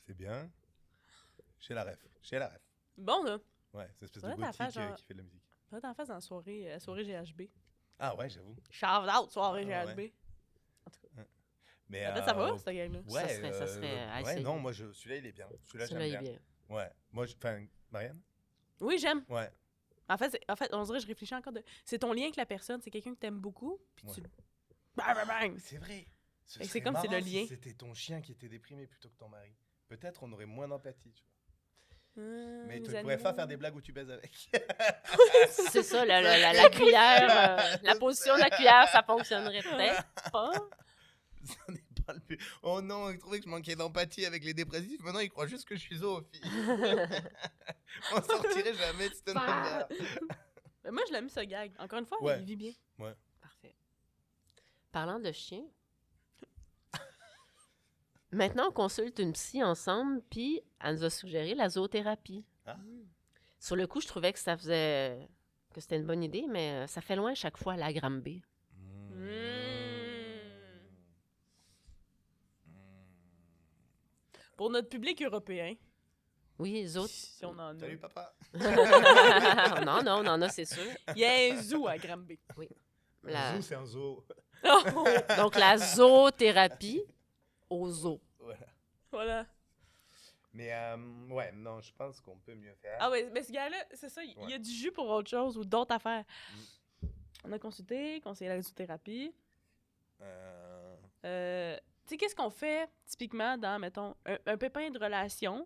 c'est bien. J'ai la ref. Bon, là. Ouais, c'est espèce Ouais, de t'as gothique fait genre- qui fait de la musique. Va t'en face dans la soirée GHB. Ah ouais, j'avoue. Shout out, soirée Ah, GHB. ouais. Mais Attends, ça va, cette gang-là? Ouais, Ça serait à ouais, essayer. non, moi, celui-là, il est bien. Celui-là, Celui-là, il est j'aime bien. bien. Ouais. Moi, enfin, Marianne? Oui, j'aime. Ouais. En fait, on dirait, je réfléchis encore de... C'est ton lien avec la personne, c'est quelqu'un que t'aimes beaucoup, puis Ouais. tu... Bang, bang, bang! C'est vrai. Ce Et c'est serait comme c'est le marrant si lien. c'était ton chien qui était déprimé plutôt que ton mari. Peut-être on aurait moins d'empathie, tu vois. Mais tu ne pourrais pas faire des blagues où tu baises avec. C'est ça, la cuillère, la position de la cuillère, ça fonctionnerait peut-être pas. Ça n'est pas le but. Oh non, il trouvait que je manquais d'empathie avec les dépressifs. Maintenant, il croit juste que je suis zoophile. On sortirait jamais de cette manière. Mais moi, je l'aime, ce gag. Encore une fois, Ouais. il vit bien. Parfait. Parlant de chien, maintenant, on consulte une psy ensemble, puis elle nous a suggéré la zoothérapie. Ah. Sur le coup, je trouvais que que c'était une bonne idée, mais ça fait loin chaque fois à la Granby. Pour notre public européen, Oui, les autres. si on en a. Salut, papa. non, on en a, c'est sûr. Il y a un zoo à Granby. La- Un zoo, c'est un zoo. Donc, la zoothérapie au zoo. Voilà. Voilà. Mais ouais, non, je pense qu'on peut mieux faire. Ah ouais, mais ce gars-là, c'est ça, il y a du jus pour autre chose ou d'autres affaires. On a consulté, conseillé la zoothérapie. Tu sais, qu'est-ce qu'on fait typiquement dans, mettons, un pépin de relation?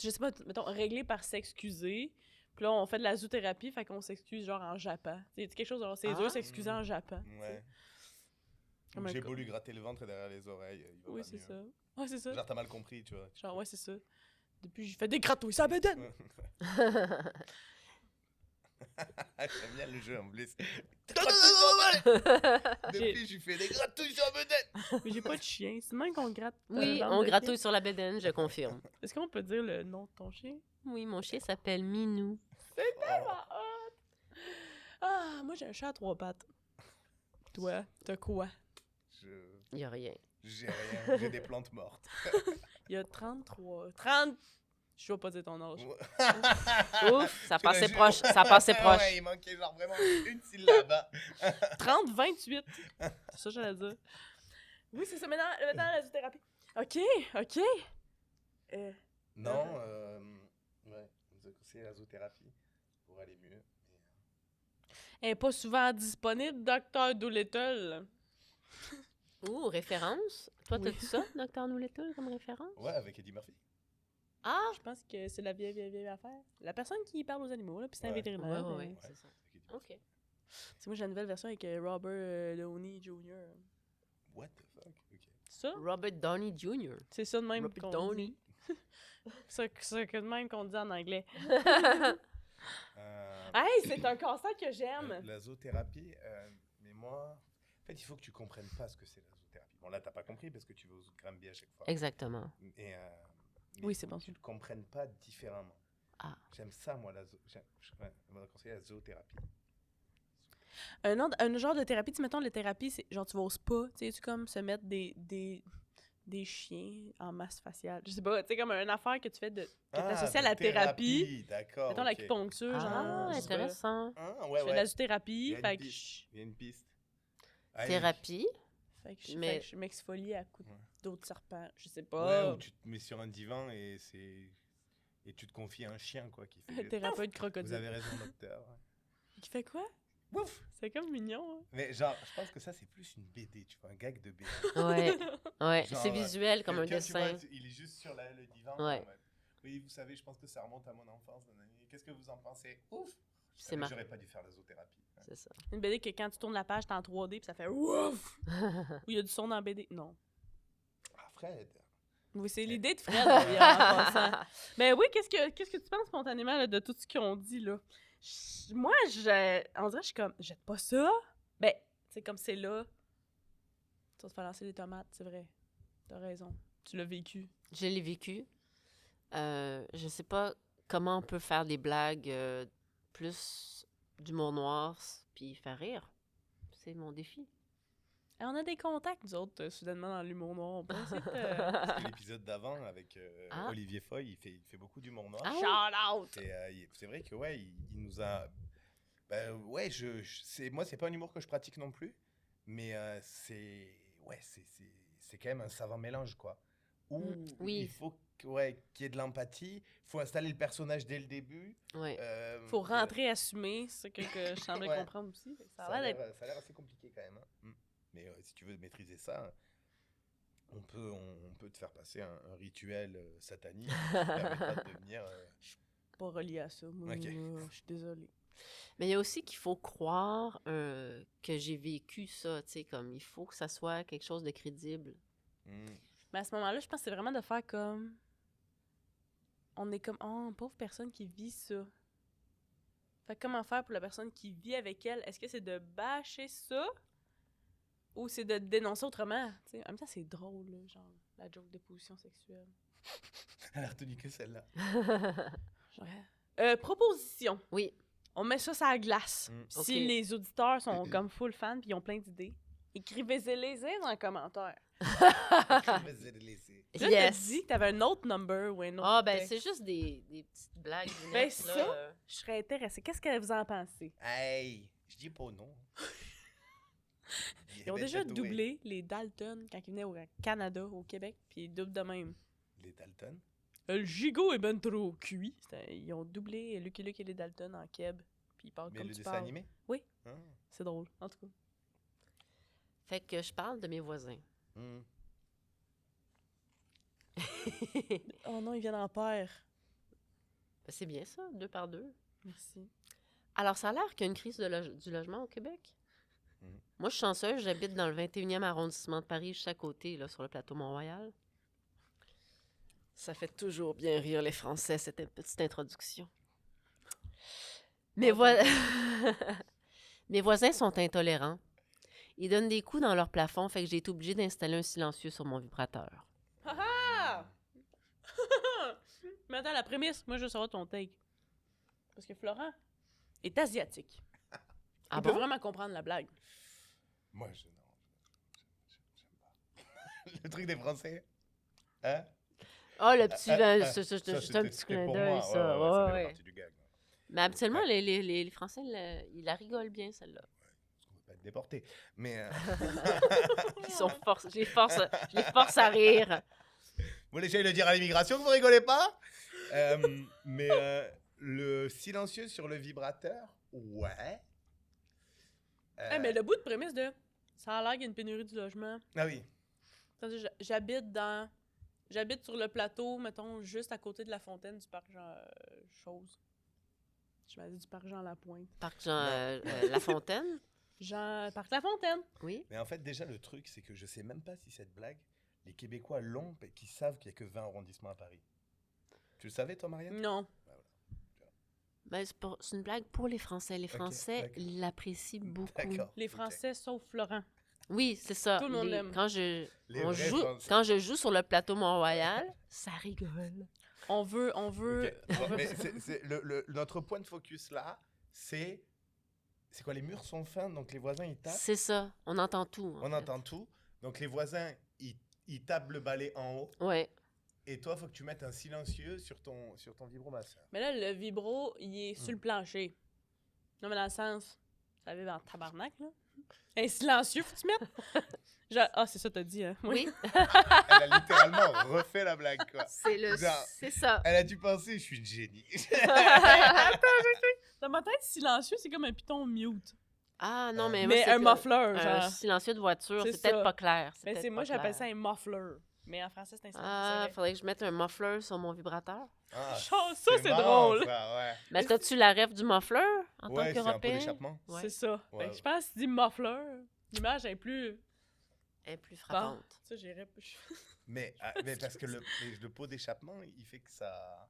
Je sais pas, mettons, réglé par s'excuser. Puis là, on fait de la zoothérapie, fait qu'on s'excuse genre en Japon. Tu sais, quelque chose, genre, c'est dur s'excuser en Japon. tu sais. Ouais. Comme un J'ai co- beau lui gratter le ventre et derrière les oreilles. Il va Oui, pas c'est mieux. ça. Ouais, c'est ça. Genre, t'as mal compris, tu vois. Genre, ouais, c'est ça. Depuis, j'ai fait des gratouilles, ça me donne! J'aime bien le jeu en plus. J'ai- Depuis, j'ai fait des gratouilles sur la vedette. Mais j'ai pas de chien. C'est même qu'on gratte. Oui, bande on de gratouille sur la bédaine, je confirme. chiens. Est-ce qu'on peut dire le nom de ton chien? Oui, mon chien s'appelle Minou. C'est tellement hot! Ah, moi, j'ai un chat à 3 pattes. Toi, t'as quoi? Il n'y a rien. J'ai rien. J'ai des plantes mortes. Il y a 30... Je vais pas dire ton âge. Ouf, ça Je te passait jure. proche. Ça passait proche. Ouais, il manquait genre vraiment une syllabe. 30-28. C'est ça que j'allais dire. Oui, c'est ça. Maintenant, la zoothérapie. OK. Non, ouais, on nous a conseillé la zoothérapie pour aller mieux. Elle n'est pas souvent disponible, Dr. Doolittle. Ouh, référence. Toi, Oui. t'as-tu ça, Dr. Doolittle, comme référence? Ouais, avec Eddie Murphy. Ah! Je pense que c'est la vieille affaire. La personne qui parle aux animaux, là, puis c'est un Ouais. vétérinaire. Ouais. Ouais, C'est ça. avec Eddie Murphy. OK. C'est moi, j'ai la nouvelle version avec Robert Downey Jr. What the fuck? Ok. Ça? Robert Downey Jr. C'est ça de même Robert qu'on Downey. dit. C'est que de même qu'on dit en anglais. Hey, c'est un concept que j'aime. La zoothérapie, mais moi, en fait, il faut que tu comprennes pas ce que c'est la zoothérapie. Bon, là, t'as pas compris parce que tu vas au Granby à chaque fois. Exactement. Mais Oui, il c'est faut bon. que tu le comprennes pas différemment. Ah. J'aime ça, moi, on m'a conseillé la zoothérapie. Un genre de thérapie, tu mettons, la thérapie, c'est genre tu vas au spa, tu sais, tu comme se mettre des chiens en masse faciale. Je sais pas, tu sais, comme une affaire que tu fais que t'associes à la thérapie. D'accord. Mettons ok. l'acupuncture, genre. Ah, je sais pas. intéressant. Ah, Je ouais, fais de ouais. la zoothérapie, Il y a une fait que piste. je, Il y a une piste. Ah, Thérapie. fait que je m'exfolie à coups Ouais. d'autres serpents. Je sais Ouais, pas. ou tu te mets sur un divan et tu te confies à un chien, quoi, qui fait... Thérapeute Vous crocodile. avez raison, docteur. Qui fait quoi? Ouf! C'est comme mignon, hein? Mais genre, je pense que ça, c'est plus une BD, tu vois, un gag de BD. Ouais. Genre, C'est visuel comme un Quelqu'un, tu vois, dessin. il est juste sur le divan. Ouais. en mode, oui, vous savez, je pense que ça remonte à mon enfance. Nanani. Qu'est-ce que vous en pensez? Ouf! C'est Mais marrant. j'aurais pas dû faire la zoothérapie. Ouais. C'est ça. Une BD que quand tu tournes la page, t'es en 3D puis ça fait ouf! Ou il y a du son dans la BD. Non. Ah, Fred! Oui, c'est l'idée de Fred, d'ailleurs, en passant. Mais oui, qu'est-ce que tu penses spontanément là, de tout ce qu'ils ont dit, là? Moi, on dirait que je suis comme, jette pas ça. Ben, c'est comme c'est là. Tu vas te faire lancer les tomates, c'est vrai. T'as raison. Tu l'as vécu. Je l'ai vécu. Je sais pas comment on peut faire des blagues plus d'humour noir puis faire rire. C'est mon défi. Et on a des contacts, nous autres, soudainement, dans l'humour noir. On peut essayer de... Parce que l'épisode d'avant, avec Ah. Olivier Foy, il fait beaucoup d'humour noir. Ah. Shout out! Et c'est vrai que, ouais, il nous a... Ben, ouais, moi, c'est pas un humour que je pratique non plus, mais c'est quand même un savant mélange, quoi. Où Oui. il faut qu'il y ait de l'empathie, il faut installer le personnage dès le début. Ouais. Faut rentrer, assumer, c'est ce que je semblais Ouais. comprendre aussi. Fait que Ça ça a a l'air d'être... l'air assez compliqué quand même. Hein. Mais si tu veux maîtriser ça, on peut te faire passer un rituel satanique qui permettra de devenir... pas relié à ça. Moi, Ok. je suis désolée. Mais il y a aussi qu'il faut croire que j'ai vécu ça, tu sais, comme il faut que ça soit quelque chose de crédible. Mais à ce moment-là, je pense que c'est vraiment de faire comme... On est comme, oh, une pauvre personne qui vit ça. Fait que comment faire pour la personne qui vit avec elle? Est-ce que c'est de bâcher ça? Ou c'est de dénoncer autrement? T'sais, en même temps, c'est drôle, là, genre, la joke de position sexuelle. Elle a retenu que celle-là. Proposition. Oui. On met ça sur la glace. Si Ok. les auditeurs sont comme full fans puis ils ont plein d'idées, écrivez-les dans les commentaires. Là, Yes. t'as dit que t'avais un autre number ou un autre Ah, ben texte. c'est juste des petites blagues. Ben, nettes, là, ça, je serais intéressée. Qu'est-ce que vous en pensez? Hey, je dis pas non. Ils ont déjà doublé les Dalton quand ils venaient au Canada, au Québec, puis ils doublent de même. Les Dalton? Le gigot est ben trop cuit. Ils ont doublé Lucky Luke et les Dalton en Keb, puis ils parlent Mais comme le tu dessin parles. animé? Oui. Ah. C'est drôle, en tout cas. Fait que je parle de mes voisins. Oh non, ils viennent en paire. Ben, c'est bien ça, 2 par 2. Merci. Alors, ça a l'air qu'il y a une crise du logement au Québec. Moi, je suis chanceuse, j'habite dans le 21e arrondissement de Paris, juste à côté, là, sur le plateau Mont-Royal. Ça fait toujours bien rire les Français, cette petite introduction. Mes voisins sont intolérants. Ils donnent des coups dans leur plafond, fait que j'ai été obligée d'installer un silencieux sur mon vibrateur. Ah! Mais attends, la prémisse, moi je veux savoir ton take. Parce que Florent est asiatique. Ah Il peut bon? vraiment comprendre la blague. Moi, j'aime pas. Le truc des Français. Hein? Oh, le petit... c'est Ça, juste un petit c'était clin pour d'œil, moi. ça. Ça Ouais, fait ouais. partie du gag. Mais habituellement, les Français, ils la rigolent bien, celle-là. On va pas être déporté. Mais... Ils sont je les force à rire. Vous voulez que j'aille le dire à l'immigration que vous rigolez pas? Mais le silencieux sur le vibrateur, ouais. Mais le bout de prémisse de ça a l'air qu'il y a une pénurie du logement. Ah oui. C'est-à-dire, j'habite sur le plateau, mettons, juste à côté de la fontaine du parc Jean... chose. Je m'avais dit du parc Jean Lapointe. Parc Jean La Fontaine? Parc La Fontaine. Oui. Mais en fait, déjà, le truc, c'est que je sais même pas si cette blague, les Québécois l'ont et qu'ils savent qu'il y a que 20 arrondissements à Paris. Tu le savais, toi, Marianne? Non. Ben, c'est une blague pour les Français. Les Français d'accord. l'apprécient beaucoup. D'accord. Les ok. Français, sauf Florent. Oui, c'est ça. Tout le monde l'aime. Quand Les vrais Français. quand je joue sur le plateau Mont-Royal, ça rigole. On veut... Ok. Bon, mais notre point de focus là, c'est quoi? Les murs sont fins, donc les voisins ils tapent. C'est ça. On entend tout. en On fait. entend tout. Donc les voisins ils tapent le balai en haut. Ouais. Et toi, faut que tu mettes un silencieux sur ton vibromasseur. Mais là, le vibro, il est sur le plancher. Non, mais dans le sens... Ça vibre en tabarnak, là. Un silencieux, faut que tu mettes. Ah, c'est ça, t'as dit, hein? Oui. Elle a littéralement refait la blague, quoi. Genre, C'est ça. Elle a dû penser, je suis une génie. Dans ma tête, silencieux, c'est comme un piton mute. Ah non, mais Mais moi, un muffler, un genre. silencieux de voiture, C'est c'est peut-être ça. pas clair. Mais peut-être moi, pas j'appelle clair. ça un muffler. Mais en français, c'est un silencieux. Ah, c'est faudrait que je mette un muffler sur mon vibrateur. Ah, Ça, c'est marrant, drôle. ça, ouais. Mais t'as-tu la ref du muffler en tant Ouais, c'est un pot qu'Européen? d'échappement. Ouais. C'est ça. Ouais. Fait que je pense que tu dis muffler, l'image est plus... Elle est plus Bon, frappante. ça, j'irais... Mais parce que le pot d'échappement, il fait que ça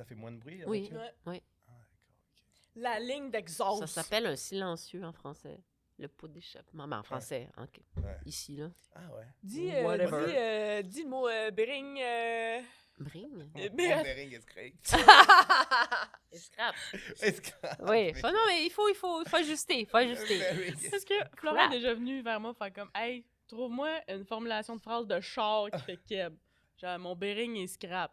fait moins de bruit. la Oui. voiture? Ouais. Oui. Ah, d'accord, ok. La ligne d'exhaust. Ça s'appelle un silencieux en français. Le pot d'échappement. Ben, en français, ok. Ouais. Ici, là. Ah ouais. Dis, Whatever. dis le mot Bering... Bring? Mon mais- bearing est scrape. Scrap. Est-ce que- Oui. Ah non, mais il faut ajuster. Bearing est Est-ce que Florent est déjà venu vers moi faire comme « Hey, trouve-moi une formulation de phrase de char qui fait keb. » Genre, mon bearing est scrap.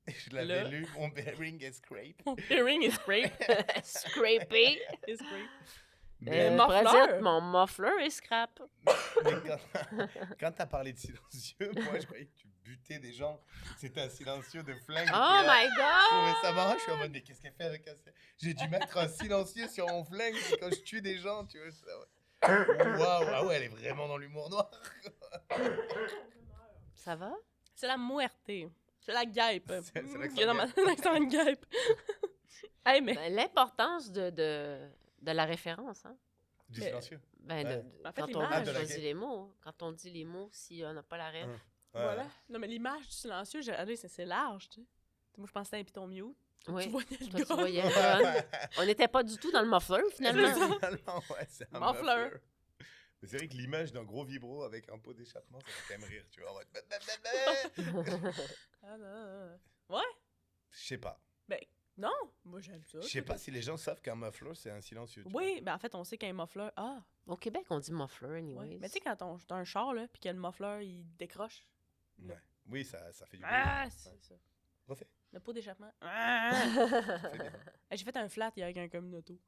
Je l'avais Là. lu, mon bearing est scrape. Mon bearing est scrape. Scrapé. Est scrape. Mais, muffler. Présente, mon muffler est scrap. mais quand t'as parlé de silencieux, moi je croyais que tu butais des gens. C'était un silencieux de flingue. Oh my Je god! trouvais ça marrant, je suis en mode, mais qu'est-ce qu'elle fait avec un... J'ai dû mettre un silencieux sur mon flingue quand je tue des gens, tu vois. Waouh, ah ouais, elle est vraiment dans l'humour noir. Ça va? C'est la muerte. C'est la guêpe. C'est l'accent Il y a dans ma guêpe. l'accent de guêpe. Hey, mais... Ben, l'importance de la référence, hein? Du Mais- silencieux. Ben, Ouais. En fait, quand l'image- on de la choisit guêpe. les mots, quand on dit les mots, si on n'a pas la ref. Ouais. Voilà. Non, mais l'image du silencieux, j'ai regardé, c'est large, tu sais. Moi, je pensais que c'était un piton mute. Oui. Tu voyais le Toi, tu gun. voyais le gun. On n'était pas du tout dans le muffler, finalement. Finalement, ouais, c'est un Muffler. muffler. Mais c'est vrai que l'image d'un gros vibro avec un pot d'échappement, ça fait quand même rire, tu vois. Ah, non. Ouais? Je sais pas. Non, moi, j'aime ça. Je sais pas si les gens savent qu'un muffler, c'est un silencieux. tu vois. Oui, ben en fait, on sait qu'un muffler... Ah, Au Québec, on dit muffler, ouais. anyway. Mais tu sais, quand t'as un char, là, puis que le muffler, il décroche. Ouais. Oui, ça fait du bruit. Ah, c'est ça. Refais. Le pot d'échappement. Ah! Fais bien. J'ai fait un flat hier avec un communauto.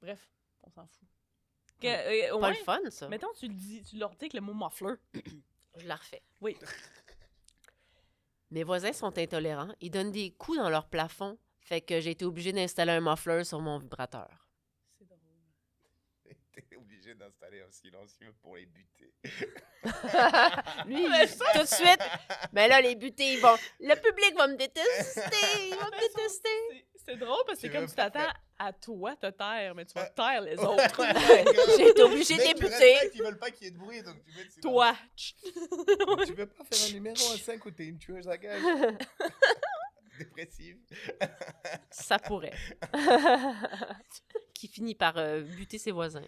Bref, on s'en fout. Au Pas moins, le fun, ça. mettons, tu leur dis que le mot muffler. Je la refais. Oui. Mes voisins sont intolérants. Ils donnent des coups dans leur plafond. Fait que j'ai été obligée d'installer un muffler sur mon vibrateur. C'est drôle. T'es obligé d'installer un silencieux pour les buter. Lui, tout de suite, ben là, les butés, ils vont... Le public va me détester! Il va me détester! C'est drôle parce que c'est Tu comme veux tu t'attends pas à toi te taire, mais tu vas taire les autres. J'ai été obligée de Mec, les le buter. respect, ils veulent pas qu'il y ait de bruit, donc tu mets le silence. Toi. Mais tu veux pas faire un numéro à 5 où t'es une tueuse à gages dépressive. Ça pourrait. Qui finit par buter ses voisins.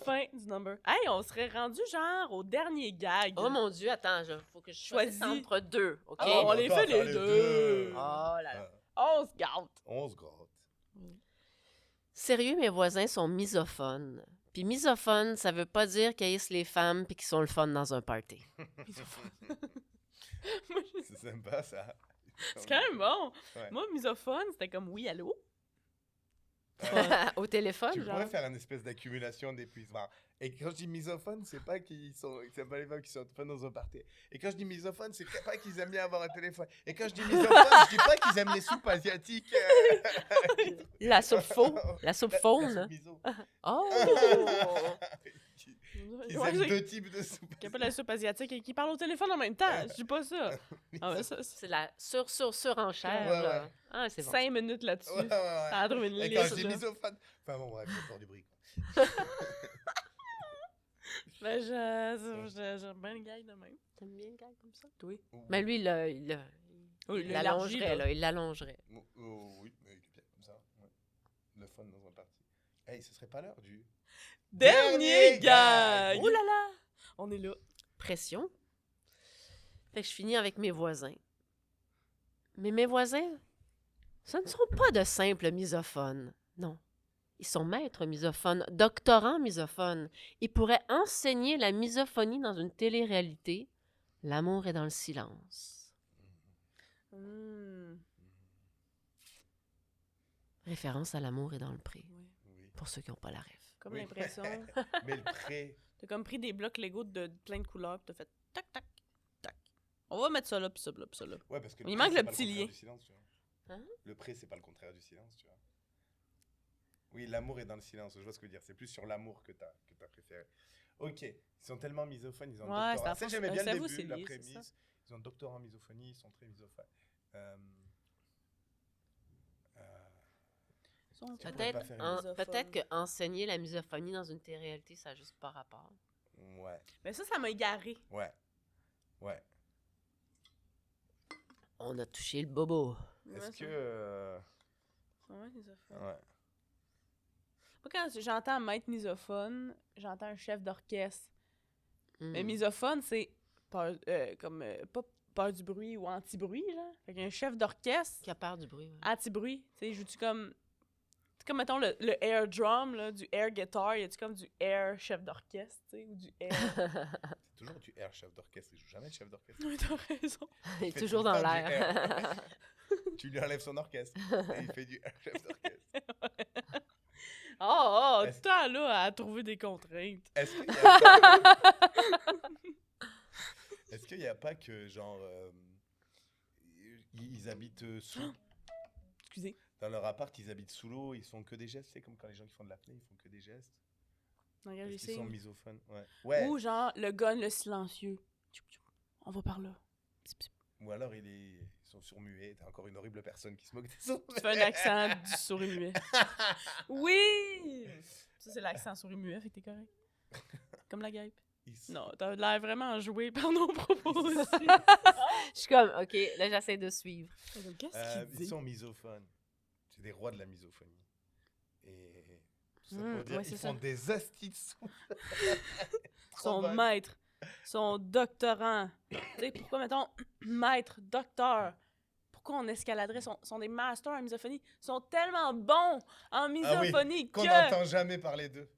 Fin du number. Hey, on serait rendu genre au dernier gag. Oh mon Dieu, attends, faut que je choisisse Choisis. entre deux, OK? Oh, on va les pas fait faire les les deux. deux. Oh là là. On se gâte. On se gratte. Sérieux, mes voisins sont misophones. Puis misophone, ça veut pas dire qu'ils haïssent les femmes puis qu'ils sont le fun dans un party. C'est sympa, ça. C'est quand même bon. Ouais. Moi, misophone, c'était comme oui, allô? Ouais. Au téléphone, Tu genre. pourrais faire une espèce d'accumulation d'épuisement. Et quand je dis misophone, c'est pas qu'ils aiment pas les femmes qui sont fun dans un party. Et quand je dis misophone, c'est pas qu'ils aiment bien avoir un téléphone. Et quand je dis misophone, je dis pas qu'ils aiment les soupes asiatiques. La soupe faux. La soupe faune. La là. soupe miso. Oh! Ils Ouais, aiment c'est- deux types de soupes. qui appelle la soupe asiatique et qui parle au téléphone en même temps. Je dis pas ça. Ah, ouais, ça, C'est la surenchère. Ouais, là. ouais. Ah, c'est bon. 5 minutes là-dessus. Ouais, ouais, ouais. Ça a trouvé une Et quand je liste. dis là. misophone. Enfin bon, bref, faut faire du bruit. Quoi. Ben, j'aime bien le gars de même. T'aimes bien le gars comme ça? Oui. Ou- Mais lui, Oh, il il l'allongerait, l'élargit, là. Il l'allongerait. Oui, mais il est bien comme ça. Ouais. Le fun dans un party. Hey, ce serait pas l'heure du. Dernier Dernier gag! gag! Ouh là là! On est là. Pression. Fait que je finis avec mes voisins. Mais mes voisins, ce ne sont pas de simples misophones. Non. Ils sont maîtres misophones, doctorants misophones. Ils pourraient enseigner la misophonie dans une télé-réalité. L'amour est dans le silence. Hmm. Référence à l'amour est dans le pré. Oui. Oui. Pour ceux qui n'ont pas la rêve. Comme Oui. l'impression. Mais le pré. T'as comme pris des blocs Lego de plein de couleurs, pis t'as fait tac, tac, tac. On va mettre ça là, pis ça là, pis ça là. Ouais, parce que Il pré, manque c'est le pas petit contraire lien. du silence, tu vois. Hein? Le pré, c'est pas le contraire du silence, tu vois. Oui, l'amour est dans le silence. Je vois ce que tu veux dire. C'est plus sur l'amour que t'as préféré. Ok. Ils sont tellement misophones, ils ont Ouais, doctorat. c'est à J'aimais bien c'est à le vous, début, c'est la lié, c'est prémisse. Ils ont doctorat en misophonie, ils sont très misophones. Sont- Peut-être pas faire une misophone. qu'enseigner la misophonie dans une télé-réalité, ça n'a juste pas rapport. Ouais, Mais ça m'a égaré. ouais, ouais. On a touché le bobo. Est-ce Ouais, que... Ouais, misophone. Ouais. Moi, quand j'entends maître misophone, j'entends un chef d'orchestre. Mais Hmm. misophone, c'est peur, pas peur du bruit ou anti-bruit, là. Fait qu'un chef d'orchestre, Qui a peur du bruit. ouais. anti-bruit, tu sais, joue-tu comme... C'est comme, mettons, le air drum, là, du air guitar, y a-tu comme du air chef d'orchestre, tu sais, ou du air... C'est toujours du air chef d'orchestre. Il joue jamais de chef d'orchestre. Oui, t'as raison. Il est fait toujours tout le dans temps du l'air. Tu lui enlèves son orchestre et il fait du air chef d'orchestre. Oh, Est-ce- tout le temps, là, à trouver des contraintes. Est-ce qu'il y a Est-ce qu'il n'y a pas que, genre, ils habitent sous... Excusez. Dans leur appart, ils habitent sous l'eau, ils font que des gestes. C'est comme quand les gens qui font de l'apnée, ils font que des gestes. Regarde, Parce je qu'ils sont sais. misophones. Ouais. Ouais. Ou genre, le gun, le silencieux. Tchou, tchou. On va par là. Psip, psip. Ou alors ils sont sourds-muets. T'as encore une horrible personne qui se moque des sourds. Tu fais un accent du souris-muet. Oui! Ça, c'est l'accent souris-muet, fait que t'es correct. Comme la guêpe. Non, t'as l'air vraiment joué par nos propos aussi. Je suis comme, OK, là, j'essaie de suivre. Qu'est-ce qu'il Ils dit? sont misophones. C'est des rois de la misophonie. Et tout ça Mm, pour dire, ouais, c'est ils ça. font des astuces. Son maître, son doctorant. Tu sais, pourquoi, mettons, maître, docteur, pourquoi on escaladerait? Sont des masters en misophonie. Ils sont tellement bons en misophonie Qu'on que... n'entend jamais parler d'eux.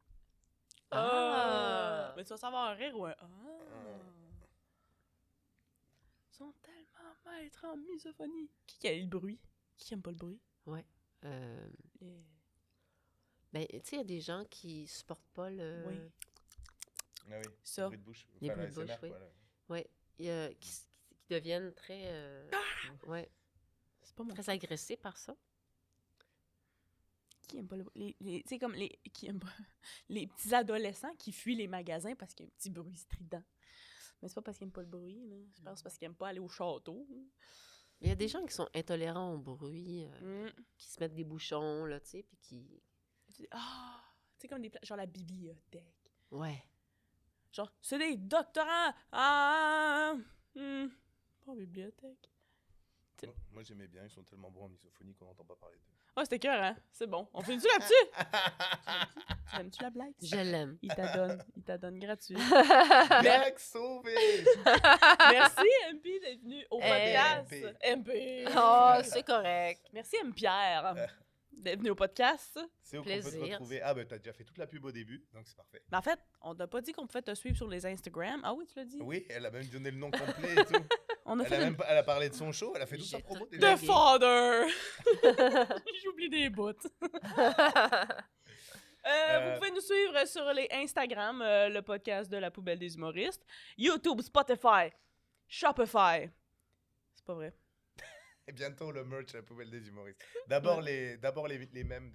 Ah! Mais tu vas savoir un rire ou un... Ils sont tellement maîtres en misophonie. Qui aime le bruit? Qui aime pas le bruit? Ouais. Les- Ben, tu sais, il y a des gens qui supportent pas le... Oui. Ah oui, Ça. les bruits de bouche. Les Enfin, bruits de bouche, l'ASMR, oui. quoi, là. Ouais. Qui deviennent très... ouais, C'est pas mon... très agressés par ça. Qui aime pas le bruit? Tu sais, comme les... Qui aiment pas... Les petits adolescents qui fuient les magasins parce qu'il y a un petit bruit strident. Mais c'est pas parce qu'ils aiment pas le bruit, là. Je pense que c'est parce qu'ils aiment pas aller au château. Il y a des gens qui sont intolérants au bruit, qui se mettent des bouchons, là, tu sais, puis qui... Ah! Tu sais, comme des... Genre la bibliothèque. Ouais. Genre, c'est des doctorants! Ah! Pas bibliothèque. Moi, j'aimais bien, ils sont tellement bons en misophonie qu'on n'entend pas parler d'eux. Ah, c'était cœur, hein? C'est bon. On finit-tu là-dessus? Tu aimes-tu la blague? Je l'aime. Il t'adonne gratuit. Gag sauvé! Merci, MP, d'être venu au podcast. MP. MP. Oh, c'est correct. Merci, M. Pierre. d'être venu au podcast. C'est où qu'on peut te Plaisir. retrouver? Ah, ben, t'as déjà fait toute la pub au début, donc c'est parfait. Mais en fait, on t'a pas dit qu'on pouvait te suivre sur les Instagram. Ah oui, tu l'as dit? Oui, elle a même donné le nom complet et tout. On a Elle fait a, même, elle a parlé de son show, elle a fait toute sa J'ai promo. tout déjà. The Father! J'oublie des bouts. Vous pouvez nous suivre sur les Instagram, le podcast de la poubelle des humoristes, YouTube, Spotify, Shopify. C'est pas vrai. Et bientôt le merch à la poubelle des humoristes. D'abord les mèmes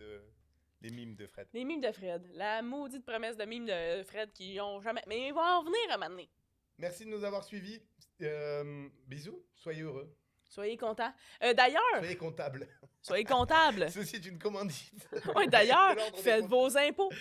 les mimes de Fred. Les mimes de Fred. La maudite promesse de mimes de Fred qui ont jamais... Mais ils vont en venir à un moment donné. Merci de nous avoir suivis. Bisous, soyez heureux. Soyez contents. D'ailleurs, Soyez comptables. soyez comptables. Ceci est une commandite. Ouais, d'ailleurs, De l'ordre des faites vos impôts.